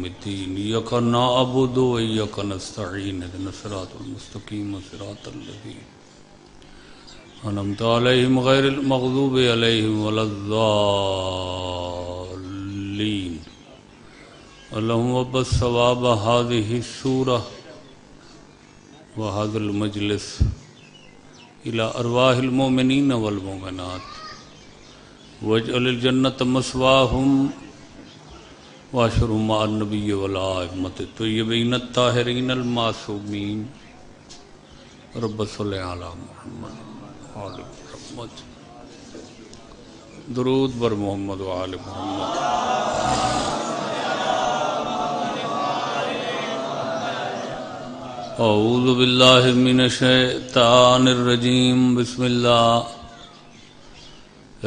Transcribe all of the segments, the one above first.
يوم الدين إياك نعبد وإياك نستعين اهدنا الصراط المستقيم صراط الذين أنعمت عليهم غير المغضوب عليهم ولا الضالين اللهم رب الثواب هذه السورة وهذا المجلس إلى أرواح المؤمنين والمؤمنات واجعل الجنة مسواهم واشرهم مع النبي والأئمة الطيبين الطاهرين المعصومين رب صل على محمد وآل محمد درود بر محمد وآل محمد اعوذ باللہ من الشیطان الرجیم بسم اللہ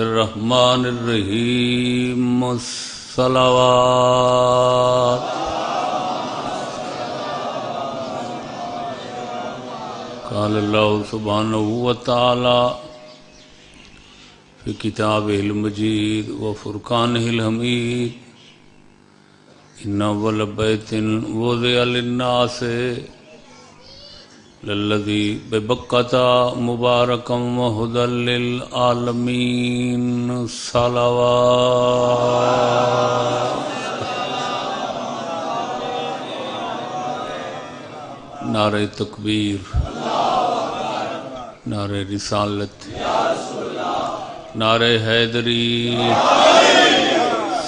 الرحمن الرحیم الصلوات قال اللہ سبحانہ وتعالی فی کتابہ المجید وفرقانہ الحمید ان اول بیت وضع للناس للذی ببکۃ مبارکا وہدی للعالمین صلوات نعرہ تکبیر نعرہ رسالت نعرہ حیدری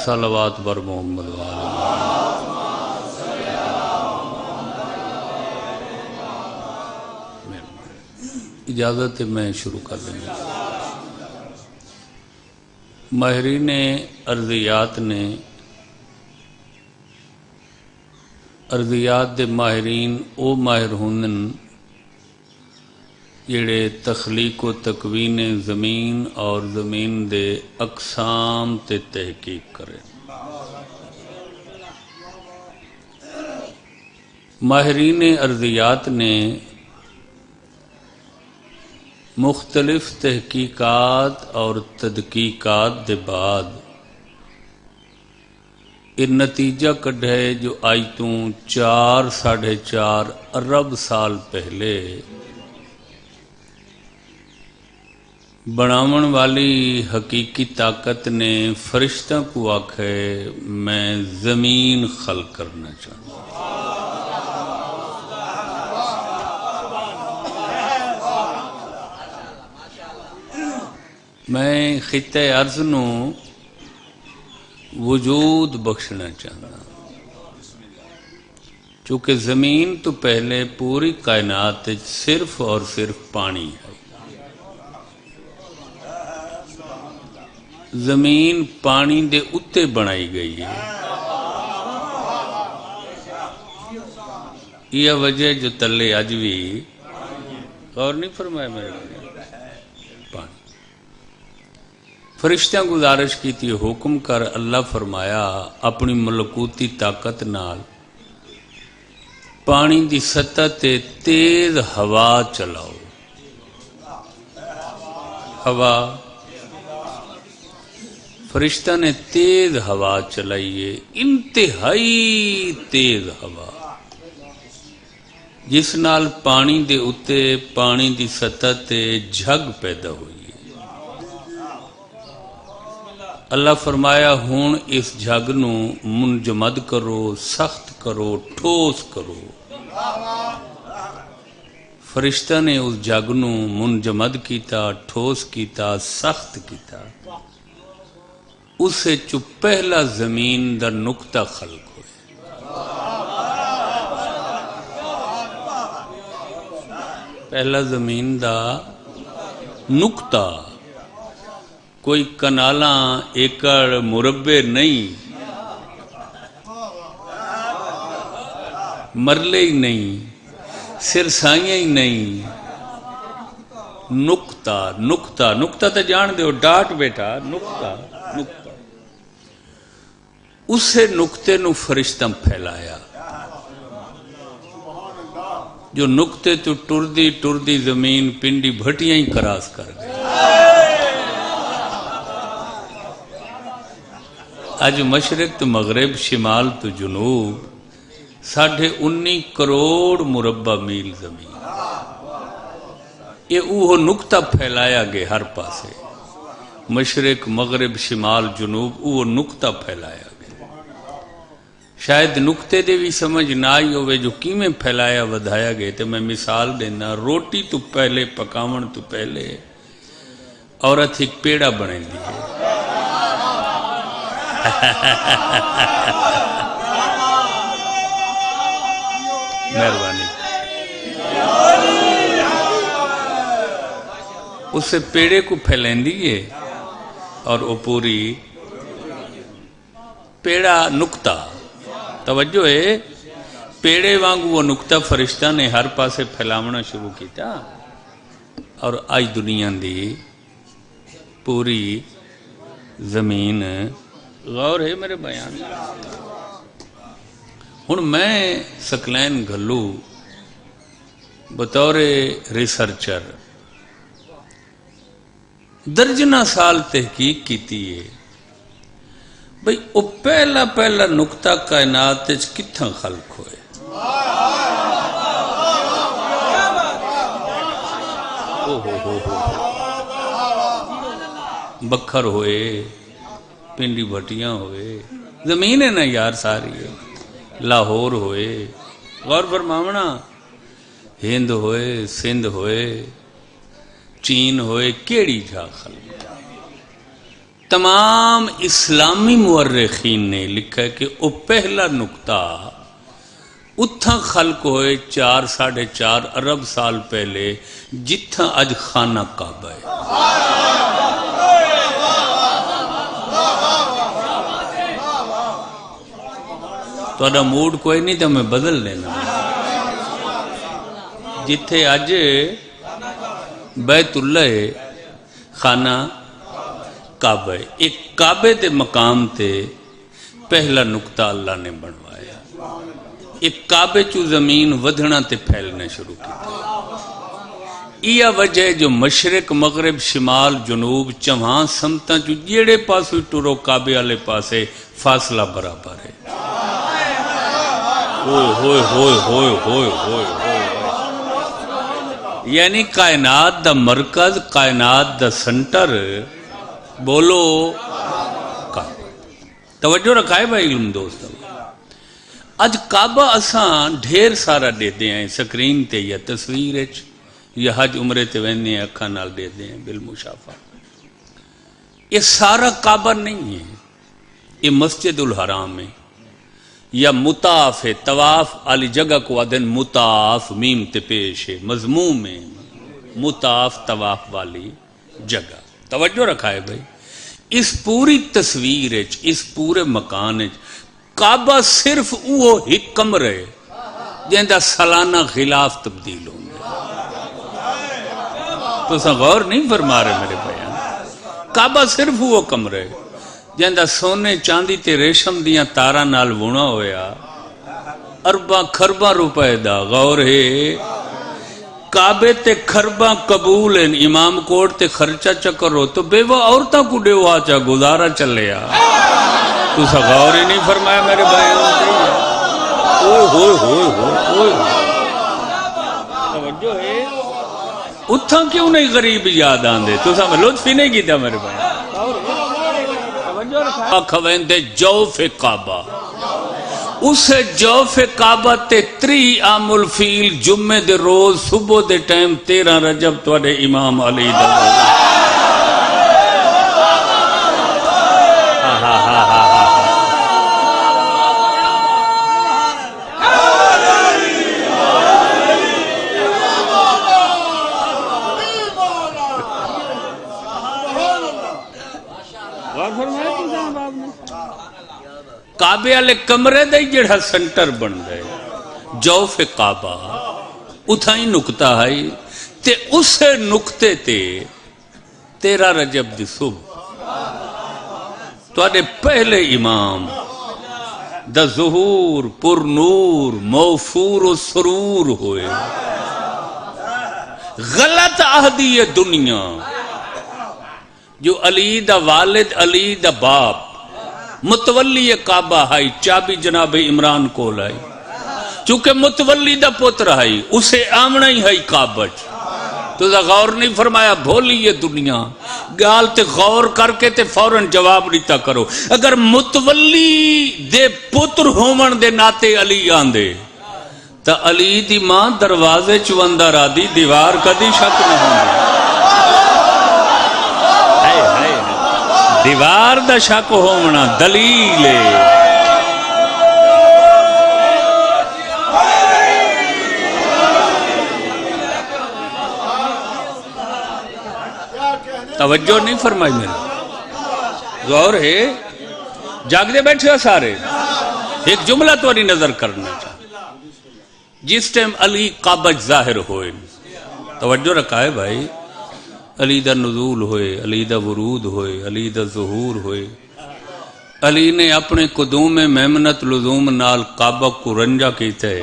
صلوات بر محمد وآلہ اجازت ہے میں شروع کر دیں گا۔ ماہرین ارضیات نے ارضیات دے ماہرین او ماہر ہوندن جڑے تخلیق و تکوین زمین اور زمین دے اقسام تے تحقیق کرے۔ ماہرین ارضیات نے مختلف تحقیقات اور تدقیقات دے بعد یہ نتیجہ کڈھے جو آج تو 4.5 ارب سال پہلے بناون والی حقیقی طاقت نے فرشتہ کو آکھے میں زمین خلق کرنا چاہتا ہوں۔ میں خطہ ارض نو وجود بخشنا چاہتا ہوں چونکہ زمین تو پہلے پوری کائنات صرف اور صرف پانی ہے۔ زمین پانی دے اتے بنائی گئی ہے۔ یہ وجہ جو تلے اج بھی غور نہیں فرمایا میرے پانی فرشتہ گزارش کی تھی حکم کر اللہ فرمایا اپنی ملکوتی طاقت نال پانی دی سطح تے تیز ہوا چلاؤ۔ ہوا فرشتہ نے تیز ہوا چلائیے، انتہائی تیز ہوا جس نال پانی دے اتے پانی دی سطح تے جھگ پیدا ہوئی۔ اللہ فرمایا ہون اس جھگ نو منجمد کرو، سخت کرو، ٹھوس کرو۔ فرشتہ نے اس جھگ نو منجمد کیتا، ٹھوس کیتا، سخت کیتا۔ اسے چو پہلا زمین دا نقطہ خلق ہوئے۔ پہلا زمین دا نقطہ کوئی کنالاں ایکڑ مربع نہیں، مرلے ہی نہیں، سرسائیاں ہی نہیں، نقطہ نقطہ نقطہ تو جان دے ہو، ڈاٹ بیٹا، نقطہ نقطہ۔ اسے نقطے نو فرشتہ پھیلایا جو نقطے تو ٹردی ٹردی زمین پنڈی بھٹیاں ہی کراس کر گئی۔ اج مشرق تو مغرب شمال تو جنوب 19.5 کروڑ مربع میل زمین یہ وہ نقطہ پھیلایا گیا ہر پاسے مشرق مغرب شمال جنوب وہ نقطہ پھیلایا گیا شاید نقطے دے بھی سمجھ نہ آئی ہوئے جو کیمیں پھیلایا ودھایا گئے تو میں مثال دینا روٹی تو پہلے پکاون تو پہلے عورت ایک پیڑا بنے دی ہے مہربانی اسے پیڑے کو پھیلیں دیئے اور وہ پوری پیڑا نکتہ توجہ ہے پیڑے وانگو وہ نکتہ فرشتہ نے ہر پاسے پھیلاونا شروع کیتا اور آج دنیا دی پوری زمین غور ہے میرے بیان ہن میں سکلین گھلو بطور ریسرچر درجنہ سال تحقیق کیتی ہے بھئی وہ پہلا نقطہ کائنات کتھاں خلق ہوئے بکھر ہوئے پنڈی بھٹیاں ہوئے زمین ہے نا یار ساری ہے لاہور ہوئے غور فرماونا ہند ہوئے سندھ ہوئے چین ہوئے کیڑی جا خلق تمام اسلامی مورخین نے لکھا ہے کہ وہ پہلا نقطہ اتھا خلق ہوئے 4.5 ارب سال پہلے جتھا اج خانہ کعبہ ہے تو اڈا موڈ کوئی نہیں تو میں بدل لینا جتھے اج بیت اللہ خانہ کعبہ ایک کعبے دے مقام تے پہلا نقطہ اللہ نے بنوایا ایک کعبے چو زمین ودھنا تے پھیلنے شروع کی یہ وجہ ہے جو مشرق مغرب شمال جنوب چوہاں سمتاں چو جیڑے پاسو ٹورو کعبے والے پاسے فاصلہ برابر ہے ہوئے ہوئے ہوئے ہوئے ہوئے ہوئے یعنی کائنات دا مرکز کائنات دا سنٹر بولو کعبہ توجہ رکھائے بھائی علم دوست اج کعبہ اساں ڈھیر سارا دے دے ہیں سکرین تے یا تصویر یا حج عمرے تے وینے ہیں اکھاں نال دے دے ہیں بالمشافہ یہ سارا کعبہ نہیں ہے یہ مسجد الحرام ہے یا مطاف ہے طواف علی جگہ کو آدھن مطاف میم تے پیش ہے مضموم ہے مطاف طواف والی جگہ توجہ رکھا ہے بھائی اس پوری تصویر اس پورے مکان کعبہ صرف وہ ایک کمرے جہاں سالانہ خلاف تبدیل ہوں گے تو سا غور نہیں فرما رہے میرے بیان کعبہ صرف وہ کمرے جہاں سونے چاندی تے ریشم دیاں تاراں نال ونا ہویا ارباں خرباں روپے دا غور ہے کعبے تے خرباں قبول ہیں امام کوٹ تے خرچہ چکر ہو تو بیوہ عورتاں کو دیو آچا گزارا چلیا تو سا غور ہی نہیں فرمایا میرے بیان ہوئے ہوئے ہوئے ہوئے توجہ ہے اتھاں کیوں نہیں غریب یاد آن دے تو سا میں لطف ہی نہیں کیتا میرے بیان کھویندے جوف کعبہ اسے جوف کعبہ تے 3 عام الفیل جمعے دے روز صبح دے ٹائم 13 رجب توڑے امام علی دلہ کعبے والے کمرے دے جڑا سنٹر بن گئے جوف کعبہ اتھائی نقطہ ہے تے اسے نقطے تے 13 رجب دی صبح توڑے پہلے امام دا ظہور پر نور موفور و سرور ہوئے غلط عہدی دنیا جو علی دا والد علی دا باپ متولی کعبہ ہائی چابی جناب عمران کو لائی چونکہ متولی دا پتر ہائی اسے آمنا ہی ہائی کعبہ تو دا غور نہیں فرمایا بھولی یہ دنیا گال تے غور کر کے تے فوراں جواب دیتا کرو اگر متولی دے پتر ہومن دے ناتے علی آندے تا علی دی ماں دروازے چوندہ را دی دیوار کدی شک نہ ہوندی دیوار دا شک ہومنا دلیل توجہ نہیں فرمائی میرے غور ہے جاگ دے بیٹھے ہو سارے ایک جملہ تو نہیں نظر کرنا چاہتا جس ٹائم علی قابج ظاہر ہوئے توجہ رکھا ہے بھائی علی دا نزول ہوئے علی دا ورود ہوئے علی دا ظہور ہوئے علی نے اپنے قدوم میمنت لزوم نال کعبہ کو رنجا کیتا ہے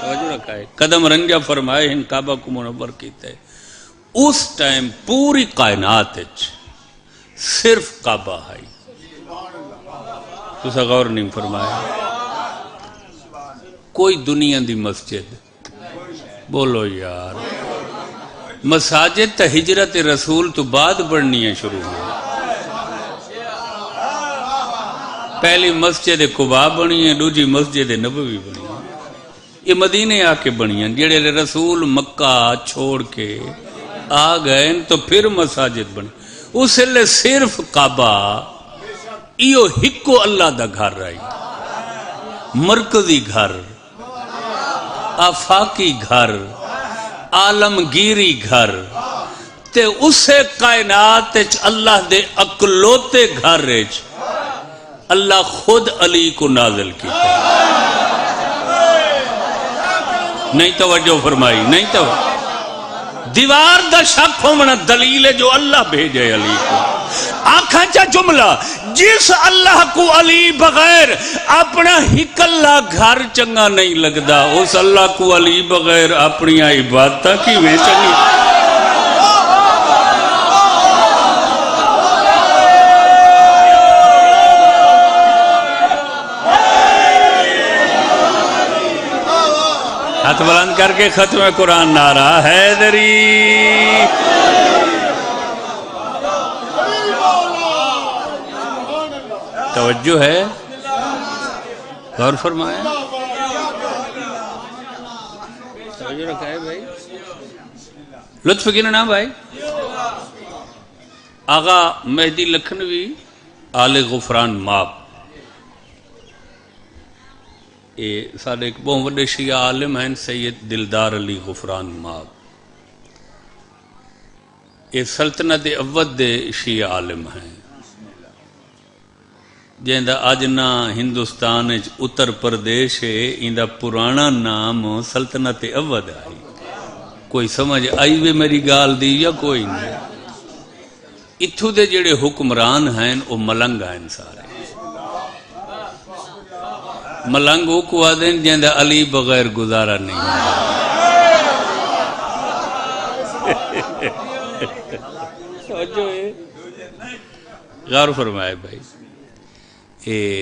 توجہ رکھا ہے قدم رنجا فرمائے ہن کعبہ کو منور کیتا ہے اس ٹائم پوری کائنات صرف کعبہ ہے تو غور نہیں فرمایا کوئی دنیا دی مسجد بولو یار مساجد تا ہجرت رسول تو بعد بڑھنی ہے شروع ہوئی پہلی مسجد قباء بنی ہے دوسری مسجد نبوی بنی ہے یہ مدینے آ کے بنی ہیں جڑے رسول مکہ چھوڑ کے آ گئے تو پھر مساجد بنی اس لئے صرف کعبہ ایو ہکو اللہ دا گھر رہی مرکزی گھر آفاقی گھر عالمگیری گھر تے اسے کائنات اللہ دے اکلوتے گھر اللہ خود علی کو نازل کی نہیں توجہ فرمائی نہیں توجہ دیوار دا شک ہومنا دلیل ہے جو اللہ بھیجے علی کو آنکھا چا جملہ جس اللہ کو علی بغیر اپنا ہکلہ گھر چنگا نہیں لگدا اس اللہ کو علی بغیر اپنی عبادتہ کی میں چنگی ہاتھ بلند کر کے ختم قرآن نعرہ حیدری توجہ ہے غور فرمائے توجہ رکھا ہے بھائی لطف کی نا بھائی آغا مہدی لکھنوی آل غفران ماب سارے ایک بہت بڑے شیعہ عالم ہیں سید دلدار علی غفران ماب یہ سلطنت اود دے شیعہ عالم ہیں جہاں آج نا ہندوستان اتر پردیش ہے اندہ پرانا نام سلطنت اود آئی کوئی سمجھ آئی وے میری گال دی یا کوئی نہیں اتھو دے جڑے حکمران ہیں وہ ملنگ ہیں سارے ملنگ وہ کو آدھیں جہاں علی بغیر گزارا نہیں غور فرمائے بھائی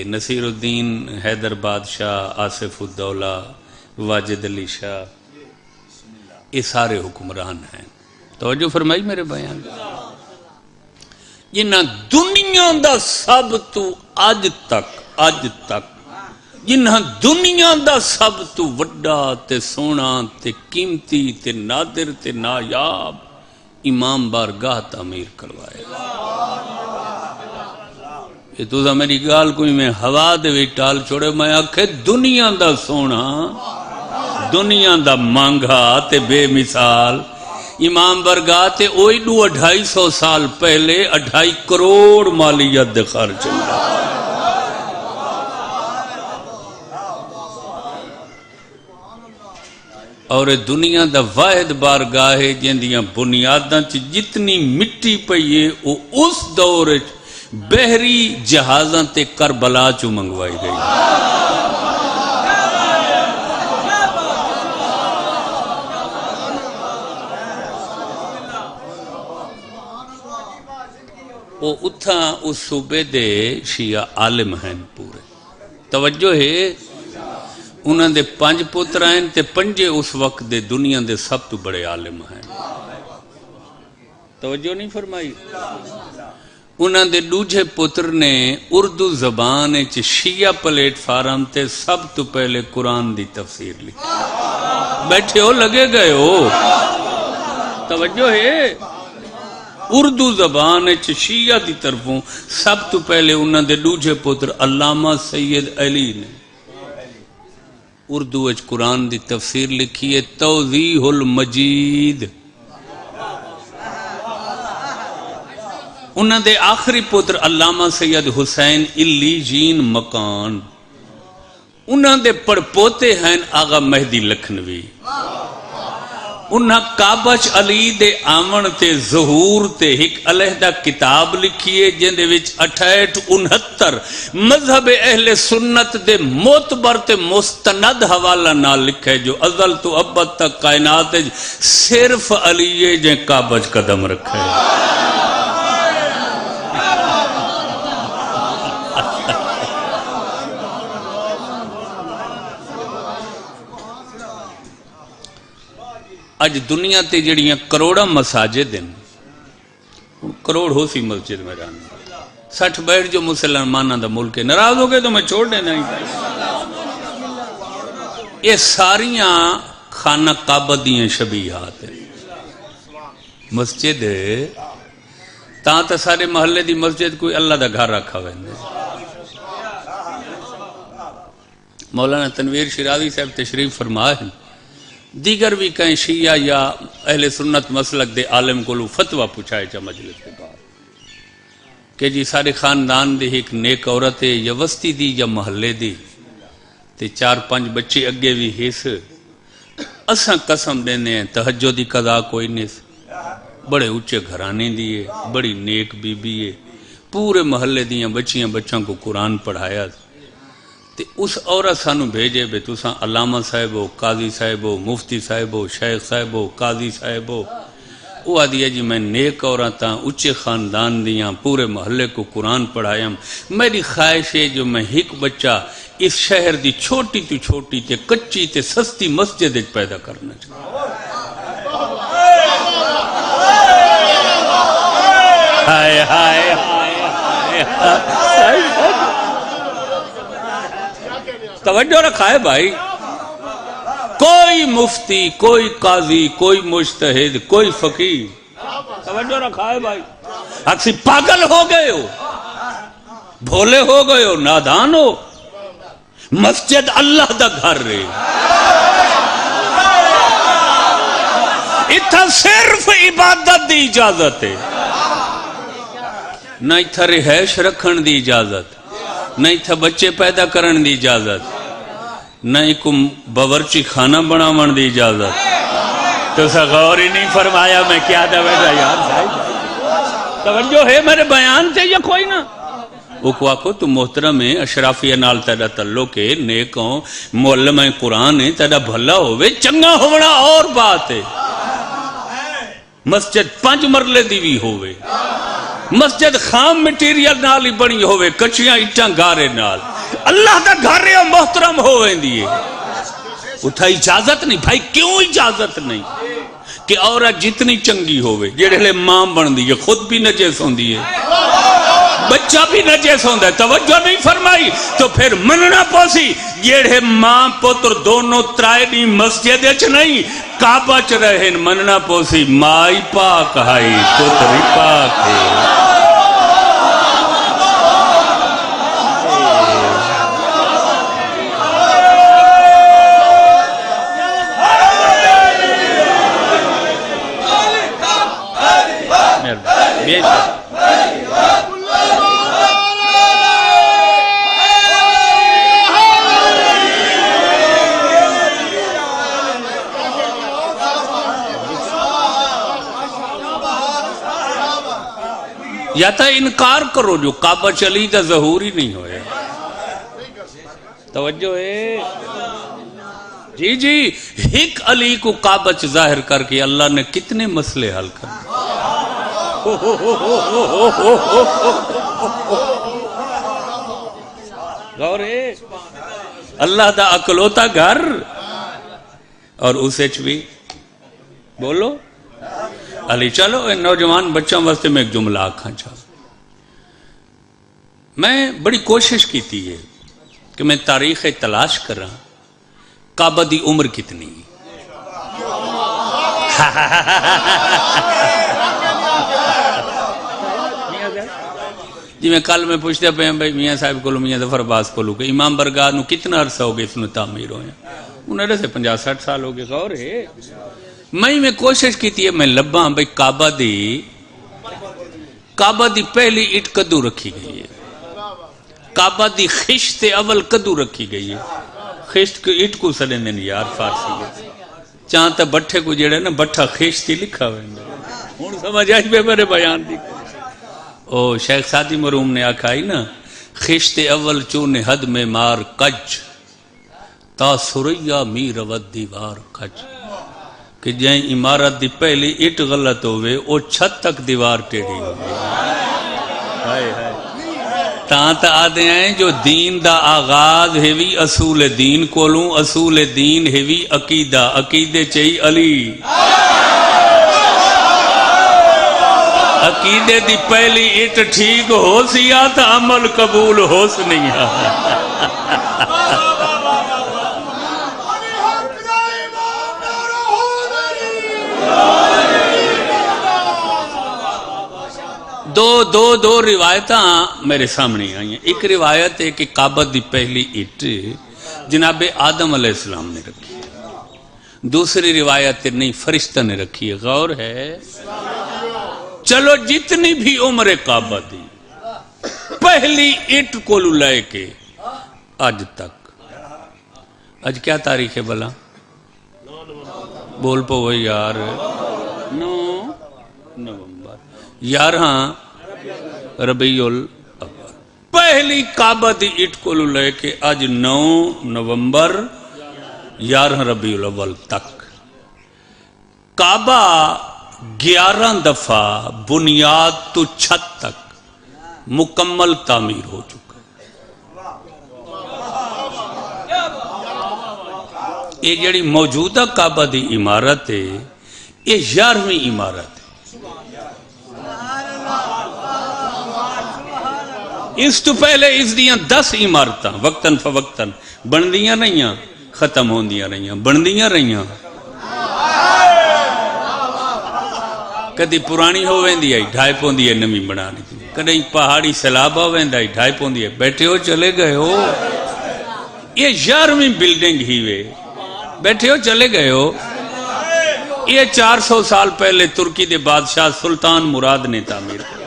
نصیر الدین حیدر بادشاہ آصف الدولہ واجد علی شاہ یہ سارے حکمران ہیں توجہ فرمائی میرے بیان جنہ دنیا دا سب تو آج تک جنہ دنیا دا سب تو وڈا تے سونا تے قیمتی تے نادر تے نایاب امام بارگاہ تعمیر کروائے یہ تو دا میری گال کوئی میں ہوا دے وی ٹال چھوڑے میں آکھے دنیا دا سونا دنیا دا مانگا تے بے مثال امام بارگاہ تے اوئی 250 سال پہلے 2.5 کروڑ مالیت دے خرچ اور دنیا دا واحد بارگاہ ہے جندیاں بنیاداں چ جتنی مٹی پئیے وہ اس دور بحری جہازاں تے کربلا چو منگوائی گئی وہ اتھا اس صوبے دے شیعہ عالم ہیں پورے. توجہ ہے انہاں دے 5 پتر ہیں تے 5 اس وقت دے دنیا دے سب تو بڑے عالم ہیں. توجہ نہیں فرمائی. انہاں دے دوجھے پتر نے اردو زبان وچ شیعہ پلیٹ فارم تے سب تو پہلے قرآن دی تفسیر لکھی. بیٹھے ہو لگے گئے ہو. توجہ ہے اردو زبان وچ شیعہ دی طرفوں سب تو پہلے انہاں دے دوجھے پتر علامہ سید علی نے اردو وچ قرآن دی تفسیر لکھی ہے توضیح المجید. انہاں دے آخری پتر علامہ سید حسین علی جین مکان. انہاں دے پڑپوتے ہیں آغا مہدی لکھنوی. انہاں کعبہ علی دے آمن تے ظہور تے ایک علیحدہ کتاب لکھیے جن دے وچ 68-69 مذہب اہل سنت دے معتبر تے مستند حوالہ نہ لکھے جو ازل تو ابد تک کائنات صرف علی جے کعبہ قدم رکھے. اج دنیا تے جڑیاں کروڑا مساجد ہیں کروڑ ہو سی مسجد میں جانا 60-62 جو مسلمانوں دا ملک ہے. ناراض ہو گئے تو میں چھوڑ دینا ہی. یہ ساریاں خانہ کعبہ دیاں شبیہات ہیں. مسجد تا سارے محلے دی مسجد کوئی اللہ دا گھر رکھا ہوئے. مولانا تنویر شیرازی صاحب تشریف فرمائے دیگر بھی کہیں شیعہ یا اہل سنت مسلک دے عالم کو لو فتوہ پوچھائے چا مجلس کے بعد کہ جی سارے خاندان دے ایک نیک عورت ہے یا وسطی دی یا محلے دی تے 4-5 بچے اگے بھی ہیس اساں قسم دینے ہیں تہجد دی قضا کوئی نہیں بڑے اونچے گھرانے دیئے بڑی نیک بی بی ہے پورے محلے دیاں بچوں کو قرآن پڑھایا تے اس عورت سانو بھیجے بے تساں علامہ صاحب ہو قاضی صاحب ہو مفتی صاحب ہو شیخ صاحب ہو قاضی صاحب ہو. وہ آدھی ہے جی میں نیک عورتاں اچھے خاندان دیاں پورے محلے کو قرآن پڑھایا. میری خواہش ہے جو میں ایک بچہ اس شہر دی چھوٹی تو چھوٹی تے کچی تے سستی مسجد پیدا کرنا چاہتا. ہائے ہائے توجہ رکھا ہے بھائی. کوئی مفتی کوئی قاضی کوئی مجتہد کوئی فقیر توجہ رکھا ہے بھائی. اکسی پاگل ہو گئے ہو بھولے ہو گئے ہو نادان ہو. مسجد اللہ دا گھر رہے اتھا صرف عبادت دی اجازت ہے نہ اتھا رہائش رکھن دی اجازت نہ اتھا بچے پیدا کرن دی اجازت نہ ایک باورچی کھانا بناون دی اجازت. تو سا غور ہی نہیں فرمایا میں کیا دا بیٹا یار توجہ ہے میرے بیان سے یا کوئی نہ. اکوا کو تو محترم ہے اشرافیہ نال تیرا تعلق ہے نیکوں معلم قرآن ہے تیرا بھلا ہوئے چنگا ہونا اور بات ہے. مسجد 5 مرلے دی بھی ہوئے مسجد خام مٹیریل نال ہی بنی ہوئے کچیاں اٹھاں گارے نال اللہ دا گھر ہے محترم ہوئے دیئے. اتھا اجازت نہیں بھائی کیوں اجازت نہیں کہ عورت جتنی چنگی ہوئے جیڑے لے ماں بن دیئے خود بھی نجس ہوں دیئے بچہ بھی نجس ہوں دے. توجہ نہیں فرمائی تو پھر مننا پوسی جیڑے ماں پتر دونوں ترائے نہیں مسجد اچ نہیں کعبہ چ رہن مننا پوسی مائی پاک ہائی پتری پاک ہے. یا تا انکار کرو جو کعبہ چلی تا ظہور ہی نہیں ہوئے. توجہ ہے جی جی ایک علی کو کعبہ ظاہر کر کے اللہ نے کتنے مسئلے حل کر غور ہے اللہ دا اکلوتا گھر اور اسے بھی بولو علی چلو نوجوان بچوں واسطے میں ایک جملہ آکھاں چاہ میں بڑی کوشش کی تھی ہے کہ میں تاریخ تلاش کر رہا کعبہ دی عمر کتنی جی میں کل میں پوچھتے پہ بھائی میاں صاحب کو میاں ظفر عباس کو کہ امام برگاہ نو کتنا عرصہ ہو گئے اس نے تعمیر ہوئے انہیں سے 50-60 سال ہو گئے غور ہے میں کوشش کی تھی میں لباں بھائی کعبہ دی پہلی اٹ کدو رکھی گئی ہے کعبہ دی خشت اول کدو رکھی گئی ہے خشت کو اٹ کو سڑے دیں یار فارسی ہے چاہتا بٹھے کو جڑے نا بٹھا خشت ہی لکھا ہوئے ہوں سمجھ آئی بے میرے بیان دی او شیخ سادی مرحوم نے آکھائی نا خشت اول چون حد میں مار کج تا سریا می رود دیوار کج کہ جائیں عمارت دی پہلی اٹ غلط ہوئے او چھت تک دیوار ٹیڑھی ہوئے تانتا آدھے ہیں جو دین دا آغاز ہے اصول دین کولوں اصول دین ہے عقیدہ عقیدے چاہی علی عقیدے دی پہلی اٹ ٹھیک ہو سیا تا عمل قبول ہو سنیا دو روایتاں میرے سامنے آئی ہیں ایک روایت ہے کہ کعبہ دی پہلی اٹ جناب آدم علیہ السلام نے رکھی دوسری روایت نہیں فرشتہ نے رکھی ہے غور ہے چلو جتنی بھی عمر کعبہ دی پہلی اٹ کو لے کے آج تک آج کیا تاریخ ہے بلا بول پو وہ یار 9 نومبر 11 ربیع الاول پہلی کعبہ دی اٹ کو لے کے آج 9 نومبر 11 ربیع الاول تک کعبہ 11 دفعہ بنیاد تو چھت تک مکمل تعمیر ہو چکا یہ جڑی موجودہ کعبہ دی عمارت ہے یہ 11ویں عمارت ہے اس تو پہلے اس دیاں 10 عمارتاں وقتاً فوقتاً بندیاں رہیاں ختم ہوندیاں رہیاں بندیاں رہیاں کدی پرانی ہو ویندی ہے ڈھائی پوندی ہے نمی بنانی تھی کدی پہاڑی سیلاب ہو ویندا ہے ڈھائی پوندی ہے بیٹھے ہو چلے گئے ہو یہ 11ویں بلڈنگ ہی وے بیٹھے ہو چلے گئے ہو یہ 400 سال پہلے ترکی دے بادشاہ سلطان مراد نے تعمیر کیا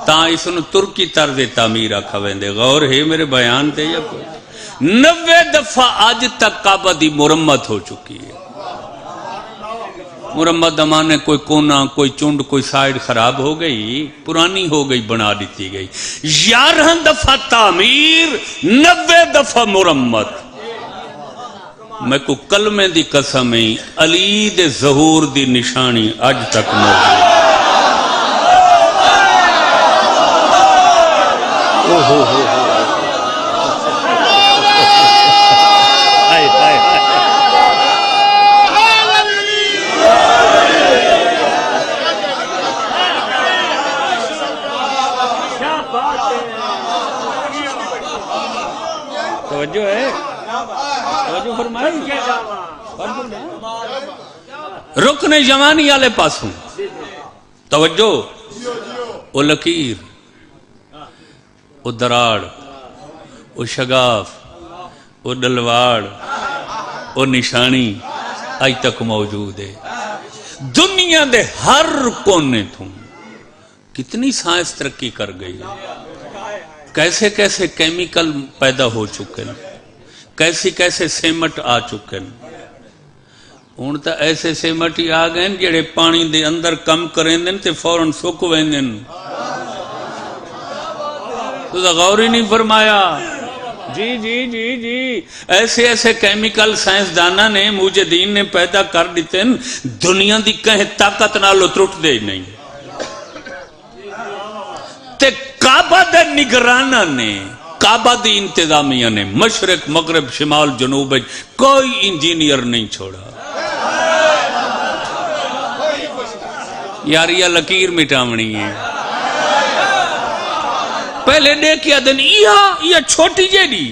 تاں اس نے ترکی طرز تعمیر آکھا ویندے غور ہے میرے بیان تے یا کوئی 90 دفعہ آج تک کعبہ دی مرمت ہو چکی ہے مرمت دمانے کوئی کونا کوئی چنڈ کوئی سائیڈ خراب ہو گئی پرانی ہو گئی بنا دیتی گئی 11 دفعہ تعمیر 90 دفعہ مرمت میں کو کلمے دی قسم ہے علی دے ظہور دی نشانی آج تک موجود توجہ ہے توجہ فرمائی رکن یمانی والے پاسوں توجہ او لکیر او دراڑ او شگاف او ڈلواڑ او نشانی آج تک موجود ہے دنیا دے ہر کونے تھوں کتنی سائنس ترقی کر گئی کیسے کیسے کیمیکل پیدا ہو چکے ہیں کیسی کیسے سیمٹ آ چکے ہیں ہوں تو ایسے سیمٹ ہی آ گئے جڑے پانی دے اندر کم کریں دیں تے فوراً سک ویندیں تو غور ہی نہیں فرمایا جی جی جی جی ایسے ایسے کیمیکل سائنسدانہ نے مجھے دین نے پیدا کر دیتے ہیں دنیا دی کہیں طاقت نالو ترٹ دے نہیں تے کعبہ دے نگرانہ نے کعبہ دی انتظامیہ نے مشرق مغرب شمال جنوب کوئی انجینئر نہیں چھوڑا یار یہ لکیر مٹامنی ہے پہلے دیکھیا دن یہ چھوٹی جیڑی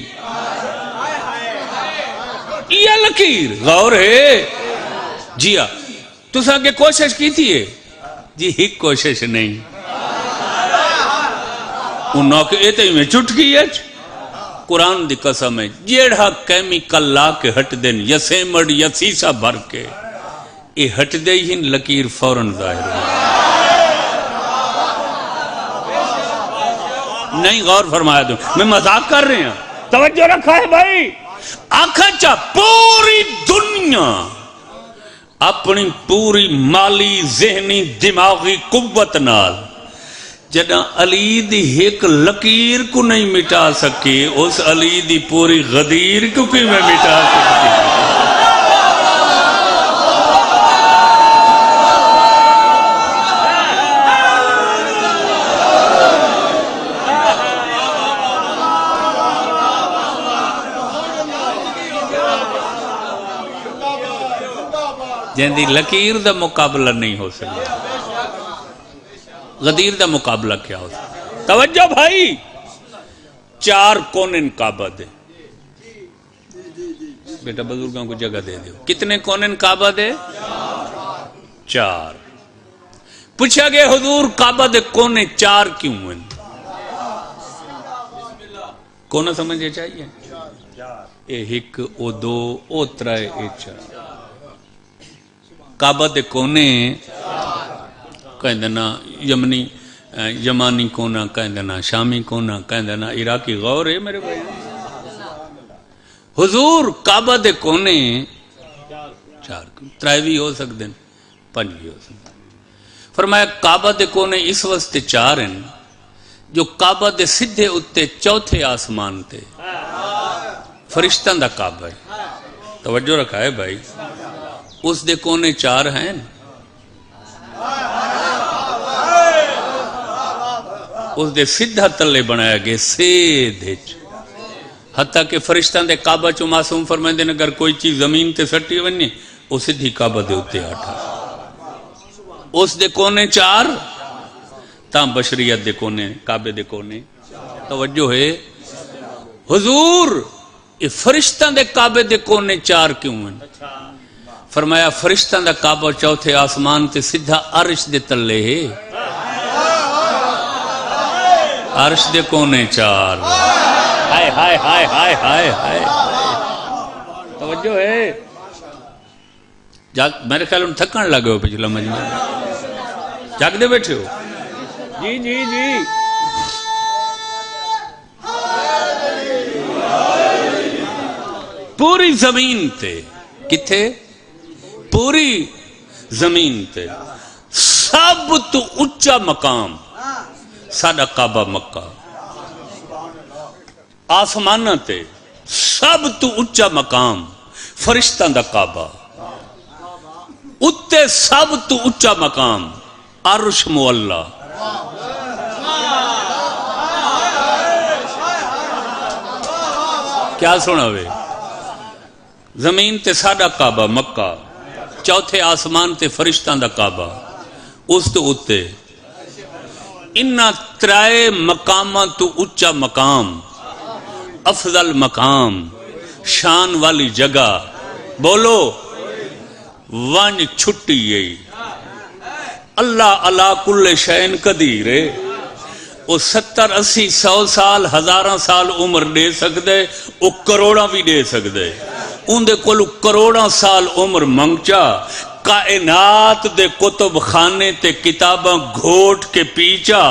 یہ لکیر غور ہے جی ہاں تو ساں کے کوشش کی تھی ہے جی ایک کوشش نہیں انہوں کے ایتے میں چٹکی ہے قرآن دی قسم ہے جیڑا کیمیکل لا کے ہٹ دن یا سیمڑ یا سیسا بھر کے یہ ہٹ دے ہی لکیر فوراً ظاہر ہے نہیں غور فرمایا دوں میں مذاق کر رہے ہیں توجہ رکھا ہے بھائی آنکھا چاہ پوری دنیا اپنی پوری مالی ذہنی دماغی قوت نال جدہ علی دی ایک لکیر کو نہیں مٹا سکے اس علی دی پوری غدیر کو کی میں مٹا سکتی جن دی لکیر دا مقابلہ نہیں ہو سکتا غدیر دا مقابلہ کیا ہو سکتا توجہ بھائی 4 کونن کعبہ دے بیٹا بزرگوں کو جگہ دے دیو کتنے کونن کعبہ دے 4 پوچھا گیا حضور کعبہ دے کونے 4 کیوں ہیں کونا سمجھے چاہیے اے 1 او 2 او 3 اے 4 کعبہ دے کونے کہیں دینا یمانی کونا کہیں دینا شامی کونا کہیں دینا عراقی غور ہے میرے بھائی حضور کعبہ دے کونے 4 3 بھی ہو سکتے ہیں 5 بھی ہو سکتے ہیں فرمایا کعبہ دے کونے اس واسطے 4 ہیں جو کعبہ دے سدھے اتے چوتھے آسمان تے فرشتاں دا کعبہ ہے توجہ رکھا ہے بھائی اس دے کونے 4 ہیں اس دے سدھا تلے بنایا گئے سیدھے حتیٰ کہ فرشتاں دے کعبہ چو معصوم فرمائیں دے اگر کوئی چیز زمین تے سٹی ونی وہ سدھی کعبہ دے اتے آٹھا اس دے کونے 4 تاں بشریت دے کونے کعبے دے کونے توجہ ہے حضور یہ فرشتاں دے کعبے دے کونے 4 کیوں ہیں فرمایا فرشتاں دا کعبہ چوتھے آسمان تے سدھا عرش دے تلے ہے عرش دے کونے 4 ہائے ہائے ہائے ہائے ہائے ہائے توجہ ہے میرے خیال ان تھکن لگے ہو پچھلا مجمع جاگ دے بیٹھے ہو جی جی جی پوری زمین تے کتھے پوری زمین تے سب تو اچھا مقام ساڈا کعبہ مکہ آسمانہ تے سب تو اچھا مقام فرشتاں دا کعبہ اتے سب تو اچھا مقام عرش معلا کیا سنا ہوئے زمین تے ساڈا کعبہ مکہ چوتھے آسمان تے فرشتاں دا کعبہ اس تو اتے انہاں 3 مقاماں تو اچھا مقام افضل مقام شان والی جگہ بولو ون چھٹی گئی اللہ علا کل شین قدیر ہے وہ 70 80 100 سال 1000 سال عمر دے سکتے وہ کروڑا بھی دے سکتے اندے کولو کروڑا سال عمر منگچا کائنات دے کتب خانے تے کتاباں گھوٹ کے پیچا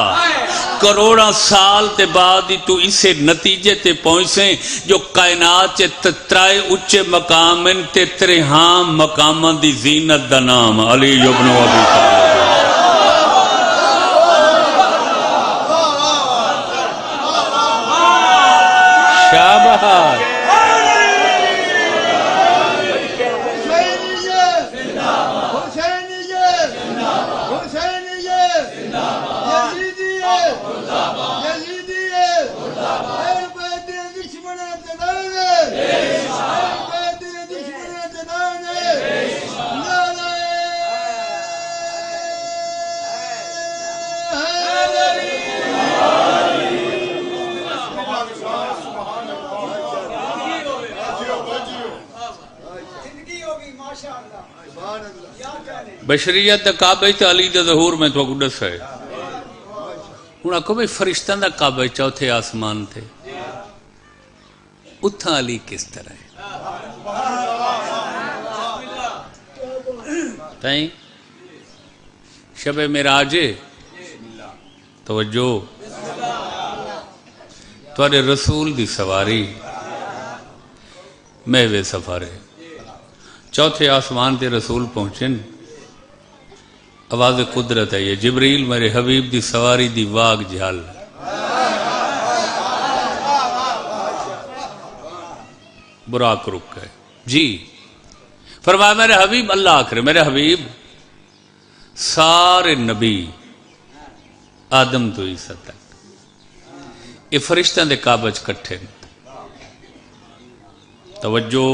کروڑا سال تے بعد ہی تو اسے نتیجے تے پہنچیں جو کائنات چے 3 اچھے مقام ان تے 3 مقاماں دی زینت دا نام علی ابن ابی طالب شاباش بشریت دا کعبہ تے علی دا ظہور میں تو دس ہے ہوں آخو بھائی فرشتوں دا کعبہ چوتھے آسمان تھے اتھا علی کس طرح ہے تائیں شب معراج توجہ تواڈے رسول دی سواری محو سفر ہے چوتھے آسمان تے رسول پہنچن آواز قدرت ہے یہ جبریل میرے حبیب دی سواری دی واگ جھال براق رک ہے جی فرمایا میرے حبیب اللہ آخر میرے حبیب سارے نبی آدم تو عیسیٰ تک یہ فرشتوں دے کعبہ چ کٹھے توجہ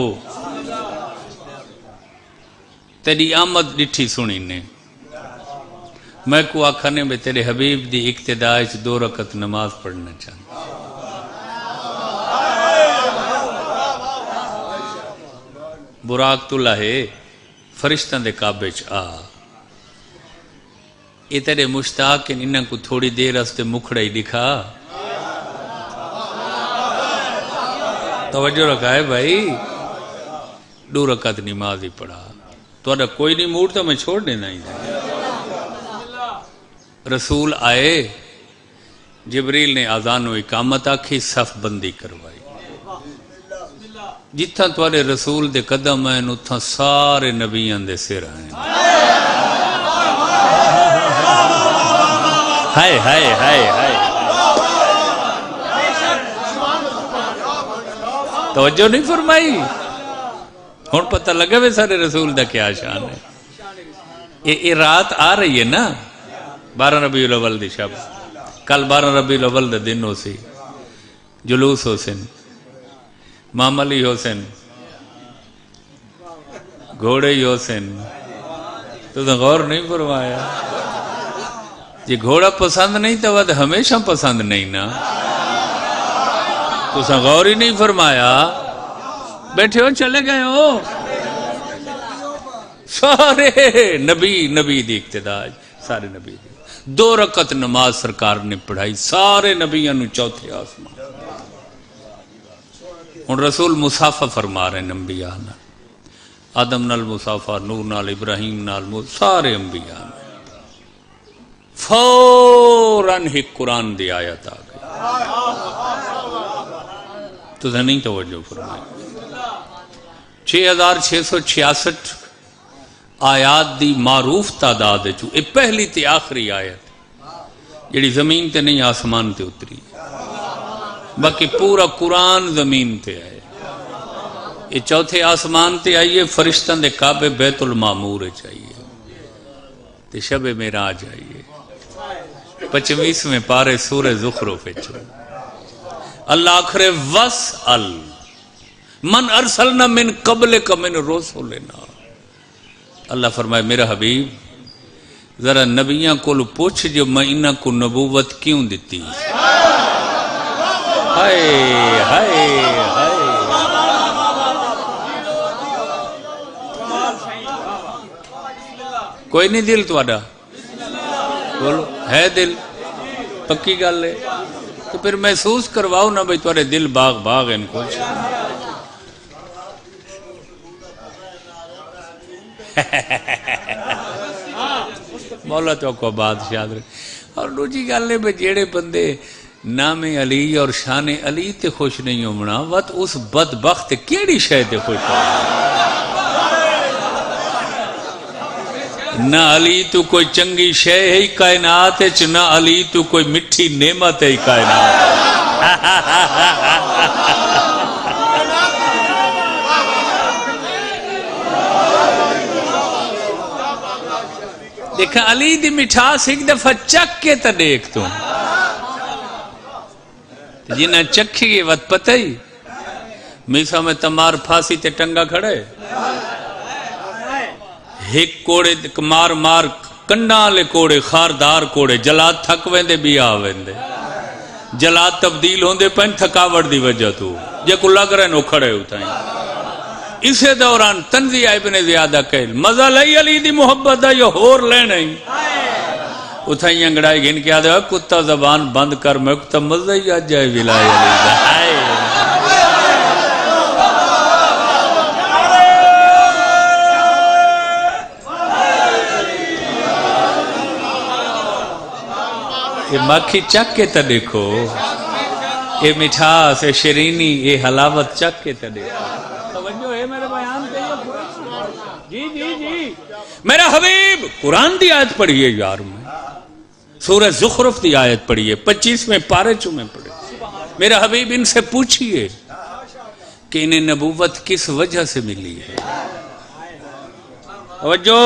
تیری آمد ڈٹھی سنی نے میں کو آکھانے میں تیرے حبیب دی اقتداء چ 2 رکعت نماز پڑھنا چاہتا براق تو لاہے فرشتوں دے کعبے چ آ یہ تیرے مشتاق انہاں کو تھوڑی دیر استے مکھڑا ہی دکھا توجہ رکھا ہے بھائی 2 رکعت نماز ہی پڑھا تو کوئی نہیں موڑ تو میں چھوڑ دینا ہی رسول آئے جبریل نے اذان و اقامت آکھی صف بندی کروائی جتھا تھوڑے رسول دے قدم ہیں اتھا سارے نبیان دے سر ہیں ہائے ہائے ہائے ہائے توجہ نہیں فرمائی ہون پتہ لگا وے سارے رسول دا کیا شان ہے یہ رات آ رہی ہے نا 12 ربیع الاول دی شب کل 12 ربیع الاول دا دن ہو سی جلوس ہو سن معاملی ہو سن گھوڑے ہی ہو سن تو غور نہیں فرمایا جی گھوڑا پسند نہیں تو وہ ہمیشہ پسند نہیں نا تو غور ہی نہیں فرمایا بیٹھے ہو چلے گئے ہو سارے نبی دی اقتداء سارے نبی دی 2 رکعت نماز سرکار نے پڑھائی سارے نبیوں نے چوتھے آسمان ہن رسول مسافہ فرما رہے ہیں انبیاء نال آدم نال مسافہ نوح نال ابراہیم نال سارے انبیاء نال فوراً ہی قرآن دی آیت آ گئی تو نہیں توجہ فرمائی 6666 آیات دی معروف تعداد ہے جو یہ پہلی تے آخری آیت جڑی زمین تے نہیں آسمان تے اتری باقی پورا قرآن زمین تے آئے یہ چوتھے آسمان تے آئیے فرشتوں دے کعبے بیت المعمور چاہیے تے شب معراج آئیے 25ویں پارے سورہ زخرف اللہ آخرے وَاسْأَلْ من ارسلنا من قبلک من رسولنا اللہ فرمائے میرا حبیب ذرا نبیاں کو پوچھ جو میں انہاں کو نبوت کیوں دیتی ہائے ہائے ہائے کوئی نہیں دل تواڈا بولو ہے دل پکی گل ہے تو پھر محسوس کرواؤ نا بھئی تواڈے دل باغ باغ ان کو مولا تو کو بادشاہ اور دوجی گل ہے جیڑے بندے نام علی اور شان علی تے خوش نہیں ہونا وقت اس بدبخت کیڑی شے تے خوش ہو نہ علی تو کوئی چنگی شے ہے کائنات ہے نہ علی تو کوئی مٹھی نعمت ہے کائنات آکھا علی دی مٹھاس ایک دفعہ چک کے تا دیکھ تو جنہیں چکھی گئی وقت پتہ ہی میسا میں تمار پھاسی تے ٹنگا کھڑے ایک کوڑے مار مار کنڈا لے کوڑے خاردار کوڑے جلات تھک ویندے بھی آ ویندے جلات تبدیل ہوندے پہن تھکاوٹ دی وجہ تو جے کو لگ رہے نو کھڑے ہوتا ہیں اسے دوران تنزیہ ابن زیادہ کہل مزہ لئی علی دی محبت دا یہ ہور لے نہیں اتھائی انگڑائی گھن کے آدھے کتا زبان بند کر میں کتا مزہ ہی آ جائے ولائی علی دا یہ مکھی چک کے تا دیکھو یہ مٹھاس یہ شیرینی یہ حلاوت چک کے تا دیکھو توجہ ہے میرے بیان کے جی میرا حبیب قرآن دی آیت پڑھئے یار میں سورہ زخرف دی آیت پڑھئے 25ویں پارے چومیں پڑھئے میرا حبیب ان سے پوچھئے کہ انہیں نبوت کس وجہ سے ملی ہے توجہ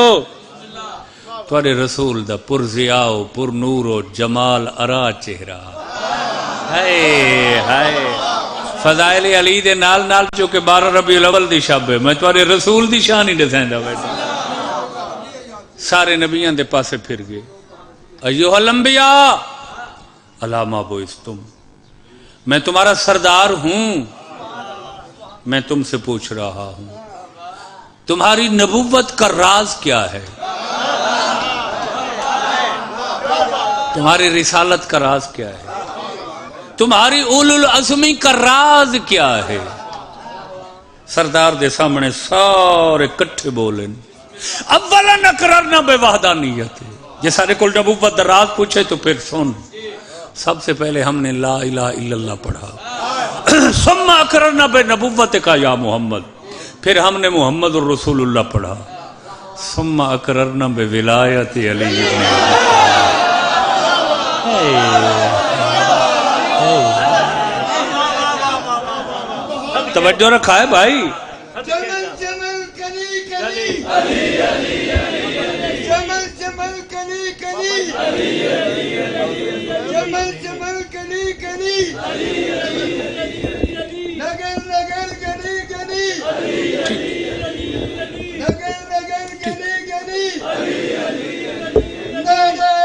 تھوڑے رسول دا پر ضیاء پر نور و جمال ارا چہرہ ہائے ہائے فضائل علی دے نال نال چونکہ 12 ربیع الاول دی شب ہے میں تھوڑے رسول دی شان ہی دسیں دا بیٹا سارے نبیان دے پاسے پھر گئے ایوہ الانبیاء علامہ بوئستم میں تمہارا سردار ہوں میں تم سے پوچھ رہا ہوں تمہاری نبوت کا راز کیا ہے تمہاری رسالت کا راز کیا ہے تمہاری اولو العزمی کا راز کیا ہے سردار دے سامنے سارے کٹھے بولن اولا نقررنا بے وحدانیت یہ سارے کل نبوت دا راز پوچھے تو پھر سن سب سے پہلے ہم نے لا الہ الا اللہ پڑھا ثم اقررنا بے نبوت کا یا محمد پھر ہم نے محمد الرسول اللہ پڑھا ثم اقررنا بے ولایت علی ابن توجہ رکھا ہے بھائی جمل جمل کلی کلی علی علی علی جمل جمل کلی کلی علی علی علی جمل جمل کلی کلی علی علی نگر نگر گلی گلی علی علی نگر نگر گلی گلی علی علی نگر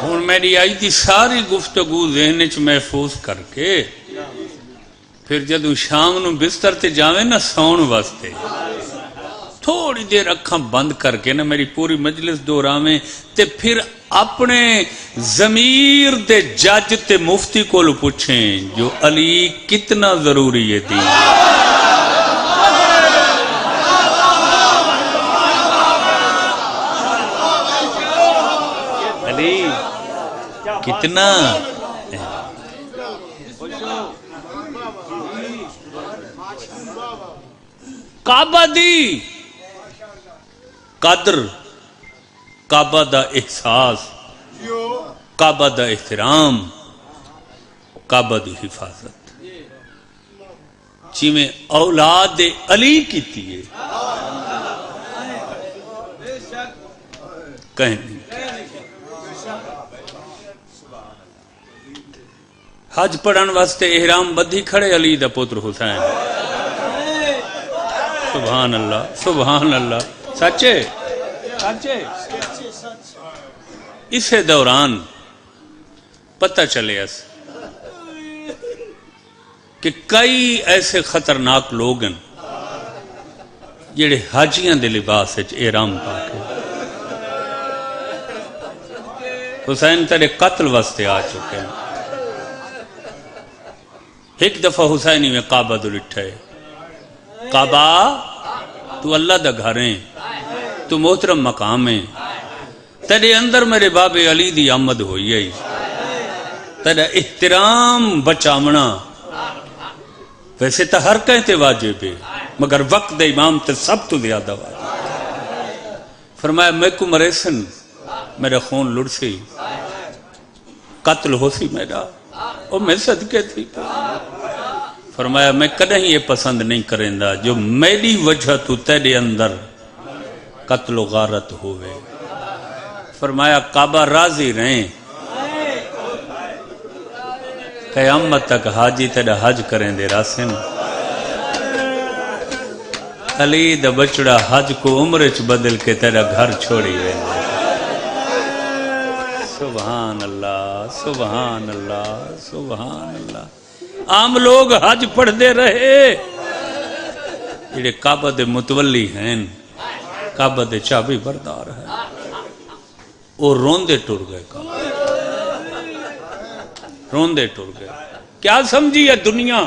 ہون میری آئی تھی ساری گفتگو ذہن چ محفوظ کر کے پھر جدوں شام نو بستر تے جاویں نا سون واسطے تھوڑی دیر اکھاں بند کر کے نا میری پوری مجلس دہراویں تے پھر اپنے ضمیر دے جج تے مفتی کولو پوچھیں جو علی کتنا ضروری ہے دین علی کتنا کعبہ دی قدر کعبہ دا احساس کعبہ دا احترام کعبہ دی حفاظت جی میں اولاد علی کی تیئے کہیں نہیں حج پڑھن واسطے احرام بدھی کھڑے علی دا پتر حسین سبحان اللہ سبحان اللہ سچے سچے اسے دوران پتہ چلے اس کہ کئی ایسے خطرناک لوگ ہیں جڑے حاجیاں دے لباس احرام پا کے حسین تیرے قتل واسطے آ چکے ہیں ایک دفعہ حسینی میں کعبہ دلٹھے کعبہ تو اللہ دا گھر ہیں تو محترم مقام ہے تیرے اندر میرے باب علی دی آمد ہوئی ہے تیرا احترام بچامنا ویسے تو ہر کہتے واجب ہے مگر وقت دے امام تے سب تو زیادہ واجب فرمایا میں کو مریسن میرا خون لڑ سی قتل ہو سی میرا وہ میں صدقے تھی فرمایا میں کدیں یہ پسند نہیں کریں دا جو میری وجہ تو تیرے اندر قتل و غارت ہوئے فرمایا کعبہ راضی رہیں قیامت تک حاجی تیرا حج کریں دے راسن علی دا بچڑا حج کو عمرچ بدل کے تیرا گھر چھوڑی وین سبحان اللہ سبحان اللہ سبحان اللہ عام لوگ حج پڑھ دے رہے جڑے کعبہ دے متولی ہیں کعبہ دے چابی بردار ہے وہ روندے ٹر گئے کعبہ روندے ٹر گئے کیا سمجھی ہے دنیا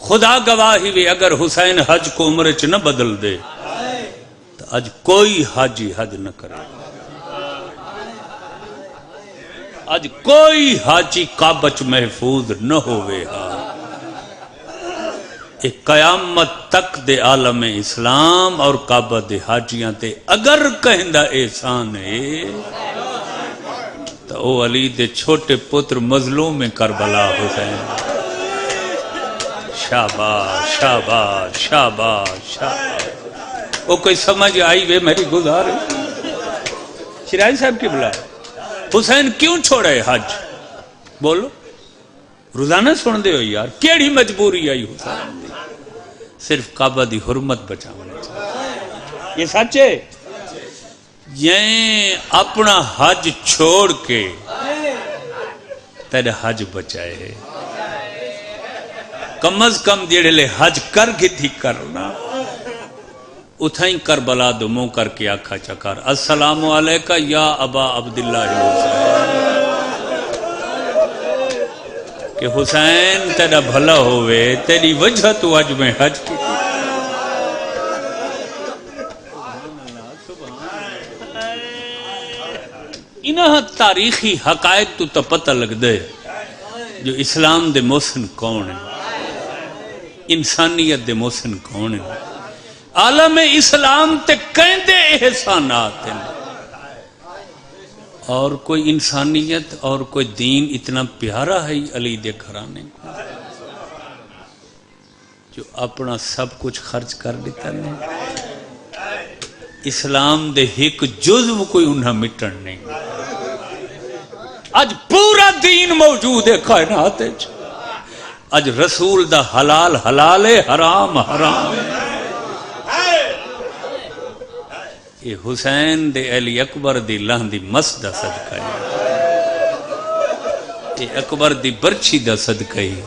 خدا گواہی بھی اگر حسین حج کو عمرچ نہ بدل دے تو آج کوئی حاجی حج نہ کرے آج کوئی حاجی کعبچ محفوظ نہ ہوئے ایک قیامت تک دے عالم اسلام اور کعبہ دے حاجیاں تے اگر کہندہ احسان ہے تو او علی دے چھوٹے پتر مظلوم کربلا حسین شاباش شاباش شاباش شاباش وہ کوئی سمجھ آئی وے میری گزار شرائی صاحب کی بلا حسین کیوں چھوڑے حج بولو روزانہ سن دے ہو یار کیڑی مجبوری آئی حسین دی صرف کعبہ دی حرمت بچانے چاہیے یہ سچ ہے یہ اپنا حج چھوڑ کے تیرے حج بچائے کم از کم جیڑے لے حج کر کے تھی کرنا اتھائیں کربلا دو منہ کر کے آکھا چکر السلام علیکہ یا ابا عبداللہ حسین کہ حسین تیرا بھلا ہوئے تیری وجہ تو آج میں حج کی تھی انہاں تاریخی حقائق تو پتہ لگ دے جو اسلام دے محسن کون ہے انسانیت دے محسن کون ہے عالم اسلام تے کہندے احسانات ہیں اور کوئی انسانیت اور کوئی دین اتنا پیارا ہے علی دے گھرانے کو جو اپنا سب کچھ خرچ کر دیتا نہیں اسلام دے ایک جزو کوئی انہاں مٹن نہیں آج پورا دین موجود ہے کائنات آج رسول دا حلال حلال ہے حرام حرام یہ حسین دے علی اکبر دی لہن دی مس دا صدقہ ہے یہ اکبر دی برچی دا صدقہ ہے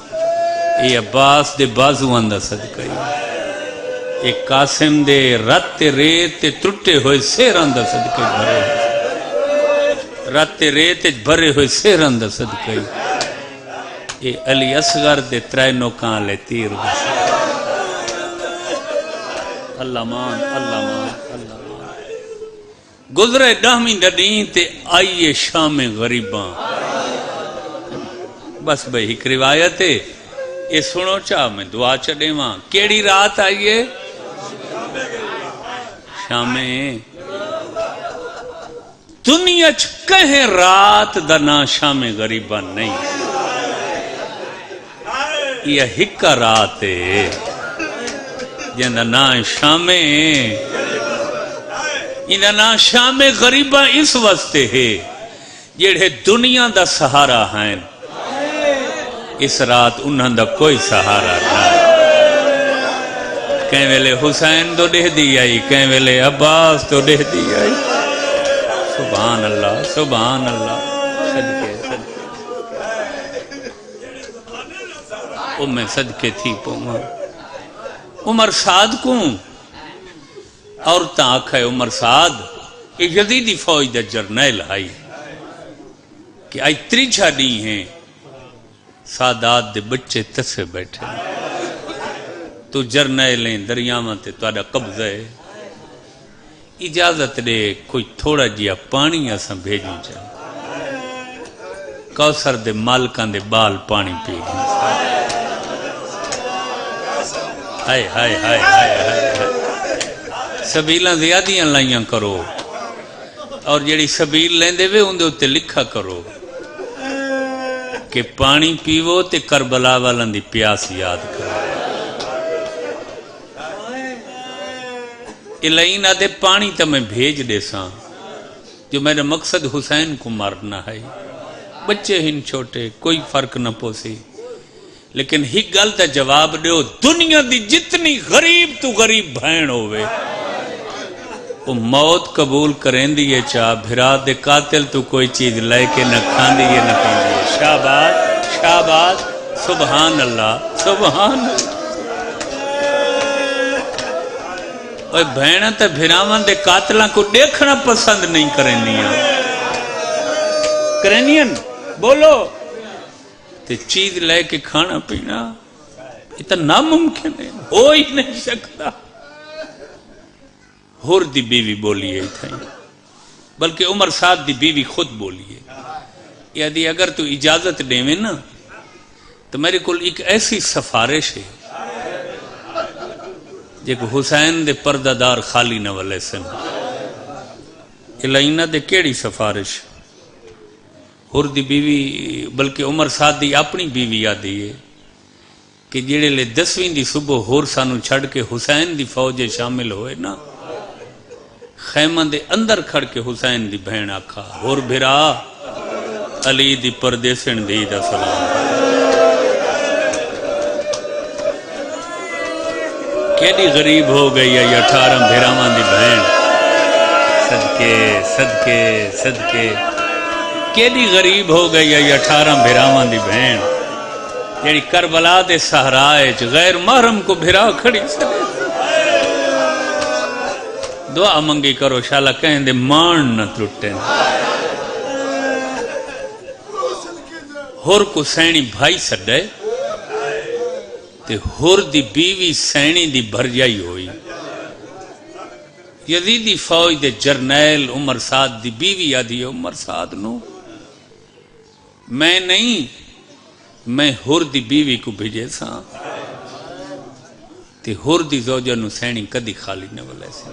یہ عباس دے بازوان دا صدقہ ہے یہ قاسم دے رات ریت ترٹے ہوئے سیران دا صدقہ بھرے رات ریت بھرے ہوئے سیران دا صدقہ ہے یہ علی اصغر دے ترائنوں کان لے تیر دا صدقہ اللہ مان اللہ مان اللہ مان گزرے ڈاہمیں ڈڈین تے آئیے شام غریباں بس بھئی ایک روایت ہے یہ سنو چاہ میں دعا چڑھے ماں کیڑی رات آئیے شام دنیا کہیں رات دنا شام غریباں نہیں یہ ہکا رات ہے جنہ نا شام انہاں شام غریبہ اس واسطے ہے جڑے دنیا دا سہارا ہیں اس رات انہاں دا کوئی سہارا نہ کہیں ویلے حسین تو دے دی آئی کہیں ویلے عباس تو دے دی آئی سبحان اللہ سبحان اللہ صدقے صدقے میں صدقے تھی پوما عمر سعد کو عورتاں آکھا ہے عمر سعد کہ یزیدی فوج دا جرنیل آئی کہ آئی تریچا نہیں ہیں سادات دے بچے تسے بیٹھے تو جرنیلیں دریاواں تے تواڈا قبضہ ہے اجازت دے کوئی تھوڑا جیا پانی اساں بھیجوں چاہے کوثر دے مالکاں دے بال پانی پی گئے ہائے ہائے ہائے ہائے ہائے سبیلاں زیادیاں لائیاں کرو اور جڑی سبیل لیندے وے اندے اتے لکھا کرو کہ پانی پیو تے کربلا والن دی پیاس یاد کرو الہین آدھے پانی تا میں بھیج دے ساں جو میرا مقصد حسین کو مارنا ہے بچے ہن چھوٹے کوئی فرق نہ پوسی لیکن ہی گل دا جواب دیو دنیا دی جتنی غریب تو غریب بھین ہوئے وہ موت قبول کریں دیئے چاہ بھرا دے قاتل تو کوئی چیز لے کے نہ کھان دیئے نہ پین دیئے شاباز شاباز سبحان اللہ سبحان اللہ اور بھینہ تا بھراوان دے قاتلان کو دیکھنا پسند نہیں کرنیاں بولو تے چیز لے کے کھانا پینا اتنا ناممکن ہے ہو ہی نہیں سکتا ہور دی بیوی بولیے بلکہ عمر سعد دی بیوی خود بولیے یعنی اگر تو اجازت دیویں نا تو میرے کول ایک ایسی سفارش ہے جے کو حسین دے پردہ دار خالی نہ والے سن الہینہ دے کیڑی سفارش ہور دی بیوی بلکہ عمر سعد دی اپنی بیوی یادی ہے کہ جڑے لے 10ویں دی صبح ہور سانو چھڑ کے حسین دی فوج شامل ہوئے نا خیمہ دے اندر کھڑ کے حسین دی بہن آکھا ہور بھرا علی دی پردیسن دی دا سلام کیڑی غریب ہو گئی ہے 18 بھراواں دی بہن صدقے صدقے صدقے کیڑی غریب ہو گئی ہے 18 بھراواں دی بہن جیڑی کربلا دے صحرائے غیر محرم کو بھرا کھڑی سکے دعا منگی کرو شالا کہیں دے مان نہ ترٹے ہور کو سینی بھائی سڈے تے ہور دی بیوی سینی دی بھرجائی ہوئی یزیدی فوج دے جرنیل عمر سعد دی بیوی آدھی عمر سعد نو میں نہیں میں ہور دی بیوی کو بھیجے سا تے ہور دی زوجہ نو سینی کدی خالی نہ والے سے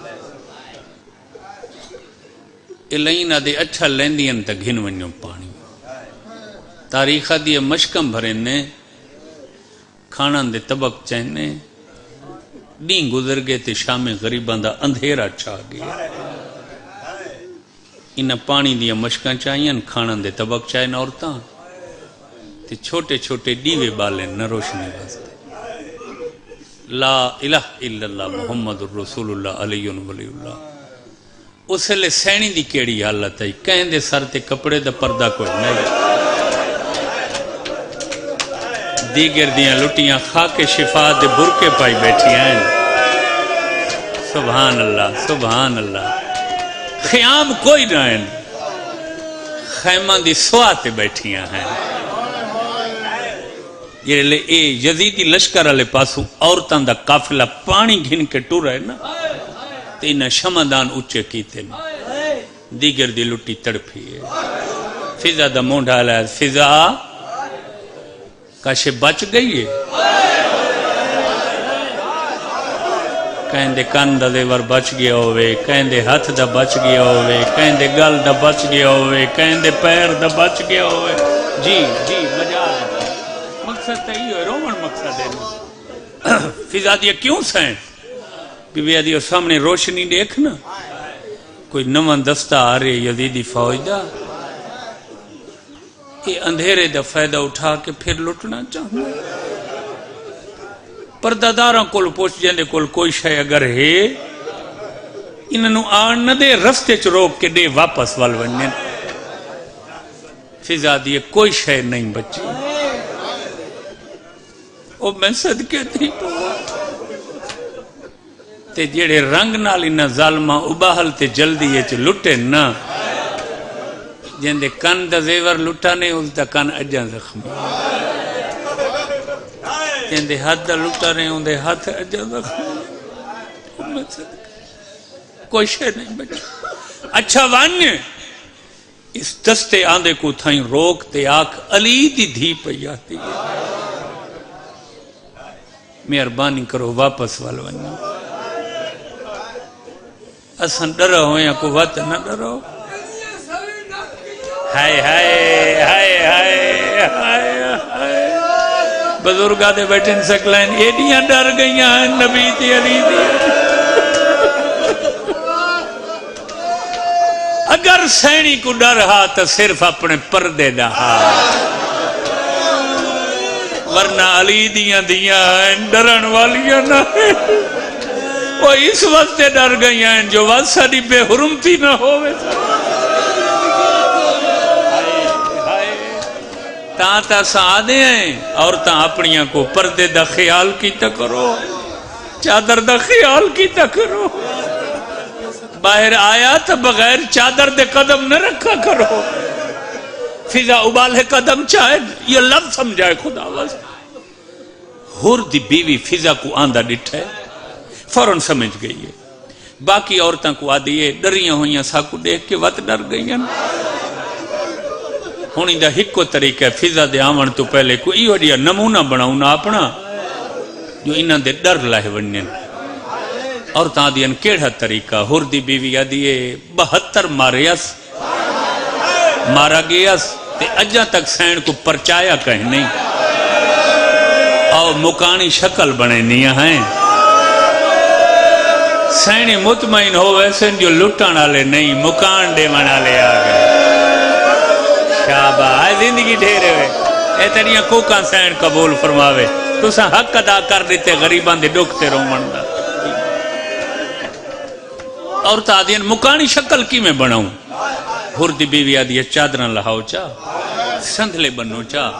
الہینہ دے اچھا لیندین تا گھن ونیوں پانی تاریخہ دی مشکم بھرنے کھانا دے طبق چہنے دین گزر گئے تے شام غریبان دا اندھیرا چھا گیا انہ پانی دیا مشکاں چاہیے کھانا دے طبق چاہیے عورتاں تے چھوٹے چھوٹے دیوے بالے نہ روشنی واسطے لا الہ الا اللہ محمد الرسول اللہ علیہ ولی اللہ اس لئے سینی دی کیڑی حالت ہے کہیں دے سر تے کپڑے دا پردہ کوئی نہیں دیگر دیاں لٹیاں خاک شفا دے برکے پائی بیٹھی ہیں سبحان اللہ سبحان اللہ خیام کوئی نہ ہیں خیمہ دی سواتے بیٹھیاں ہیں یہ لے اے یزیدی لشکر علیہ پاسوں عورتاں دا قافلہ پانی گھن کے ٹور ہے نا تے انہیں شمدان اچھے کیتے نا دیگر دی لٹی تڑپی ہے فضا دا مونڈا لائے فضا کاشے بچ گئی ہے کہیں دے کان دا دیور بچ گیا ہوئے کہیں دے ہاتھ دا بچ گیا ہوئے کہیں دے گل دا بچ گیا ہوئے کہیں دے پیر دا بچ گیا ہوئے جی جی مجال مقصد تا ہی ہوئے رومن مقصد ہے فضا دیا کیوں سائن بی بی آدھی سامنے روشنی دیکھنا کوئی نوان دستہ آ رہے یزیدی فوج دا یہ اندھیرے دا فائدہ اٹھا کے پھر لٹنا چاہنا پرداداراں کول پوچھ جاندے کول کوئی شے اگر ہے انہوں آن نہ دے رستے چ روک کے دے واپس وال ونجن فضا دی کوئی شے نہیں بچی او میں صدقے تھی تے جڑے رنگ نال انہاں ظالماں اباہل تے جلدی چ لٹے نہ جن دے کن دا زیور لٹا نہیں اس دا کن اجاں زخمی جن دے ہاتھ دا لٹا نہیں ان دے ہاتھ اجاں زخمی کوئی شے نہیں بچا اچھا وان اس دستے آندے کو تھائیں روک تے آکھ علی دی دھی پہ آتی ہے مہربانی کرو واپس والوانی اسن ڈرہ ہو یا کو وقت نہ ڈرو ہائے ہائے ہائے ہائے بزرگاں دے بیٹھے سکلین ایڈیاں ڈر گئیاں ہیں نبی تے علی دی اگر سینی کو ڈر ہا تو صرف اپنے پردے دا ہا ورنہ علی دیاں ہیں ڈرن والیاں نہ وہ اس وقت ڈر گئیاں ہیں جو وقت ساری بے حرمتی نہ ہوئے تا سعادے ہیں اور تا اپنیاں کو پردے دا خیال کیتا کرو چادر دا خیال کیتا کرو باہر آیا تو بغیر چادر دے قدم نہ رکھا کرو فضا ابالے قدم چاہے یہ لفظ سمجھائے خدا واسطے ہور دی بیوی فضا کو آندہ ڈٹھے فوراً سمجھ گئی ہے باقی عورتوں کو آدھی ہے ڈریاں ہوئیاں سا کو دیکھ کے وقت ڈر گئی ہیں ہونی دا ہکو طریقہ ہے فضا دے آمن تو پہلے کوئی وڈیا نمونہ بناؤں نا اپنا جو انہاں دے ڈر لائے ونن اور تاں دیاں کیڑا طریقہ ہور دی بیوی آدھی ہے 72 مارا گیاس تے اجا تک سین کو پرچایا کہیں نہیں اور مکانی شکل بنے نہیں ہیں سینی مطمئن ہو ویسے جو لٹان آلے نہیں مکان دے منا لے آگئے شابہ آئے زندگی ڈھیرے ہوئے اے تنیا کوکاں سین قبول فرماوے تو ساں حق ادا کر دیتے غریبان دے ڈکتے رو مندہ اور تا دین مکانی شکل کی میں بناؤں ہور دی بیوی آدھی چادران لہاؤ چاہ سندھلے بنو چاہ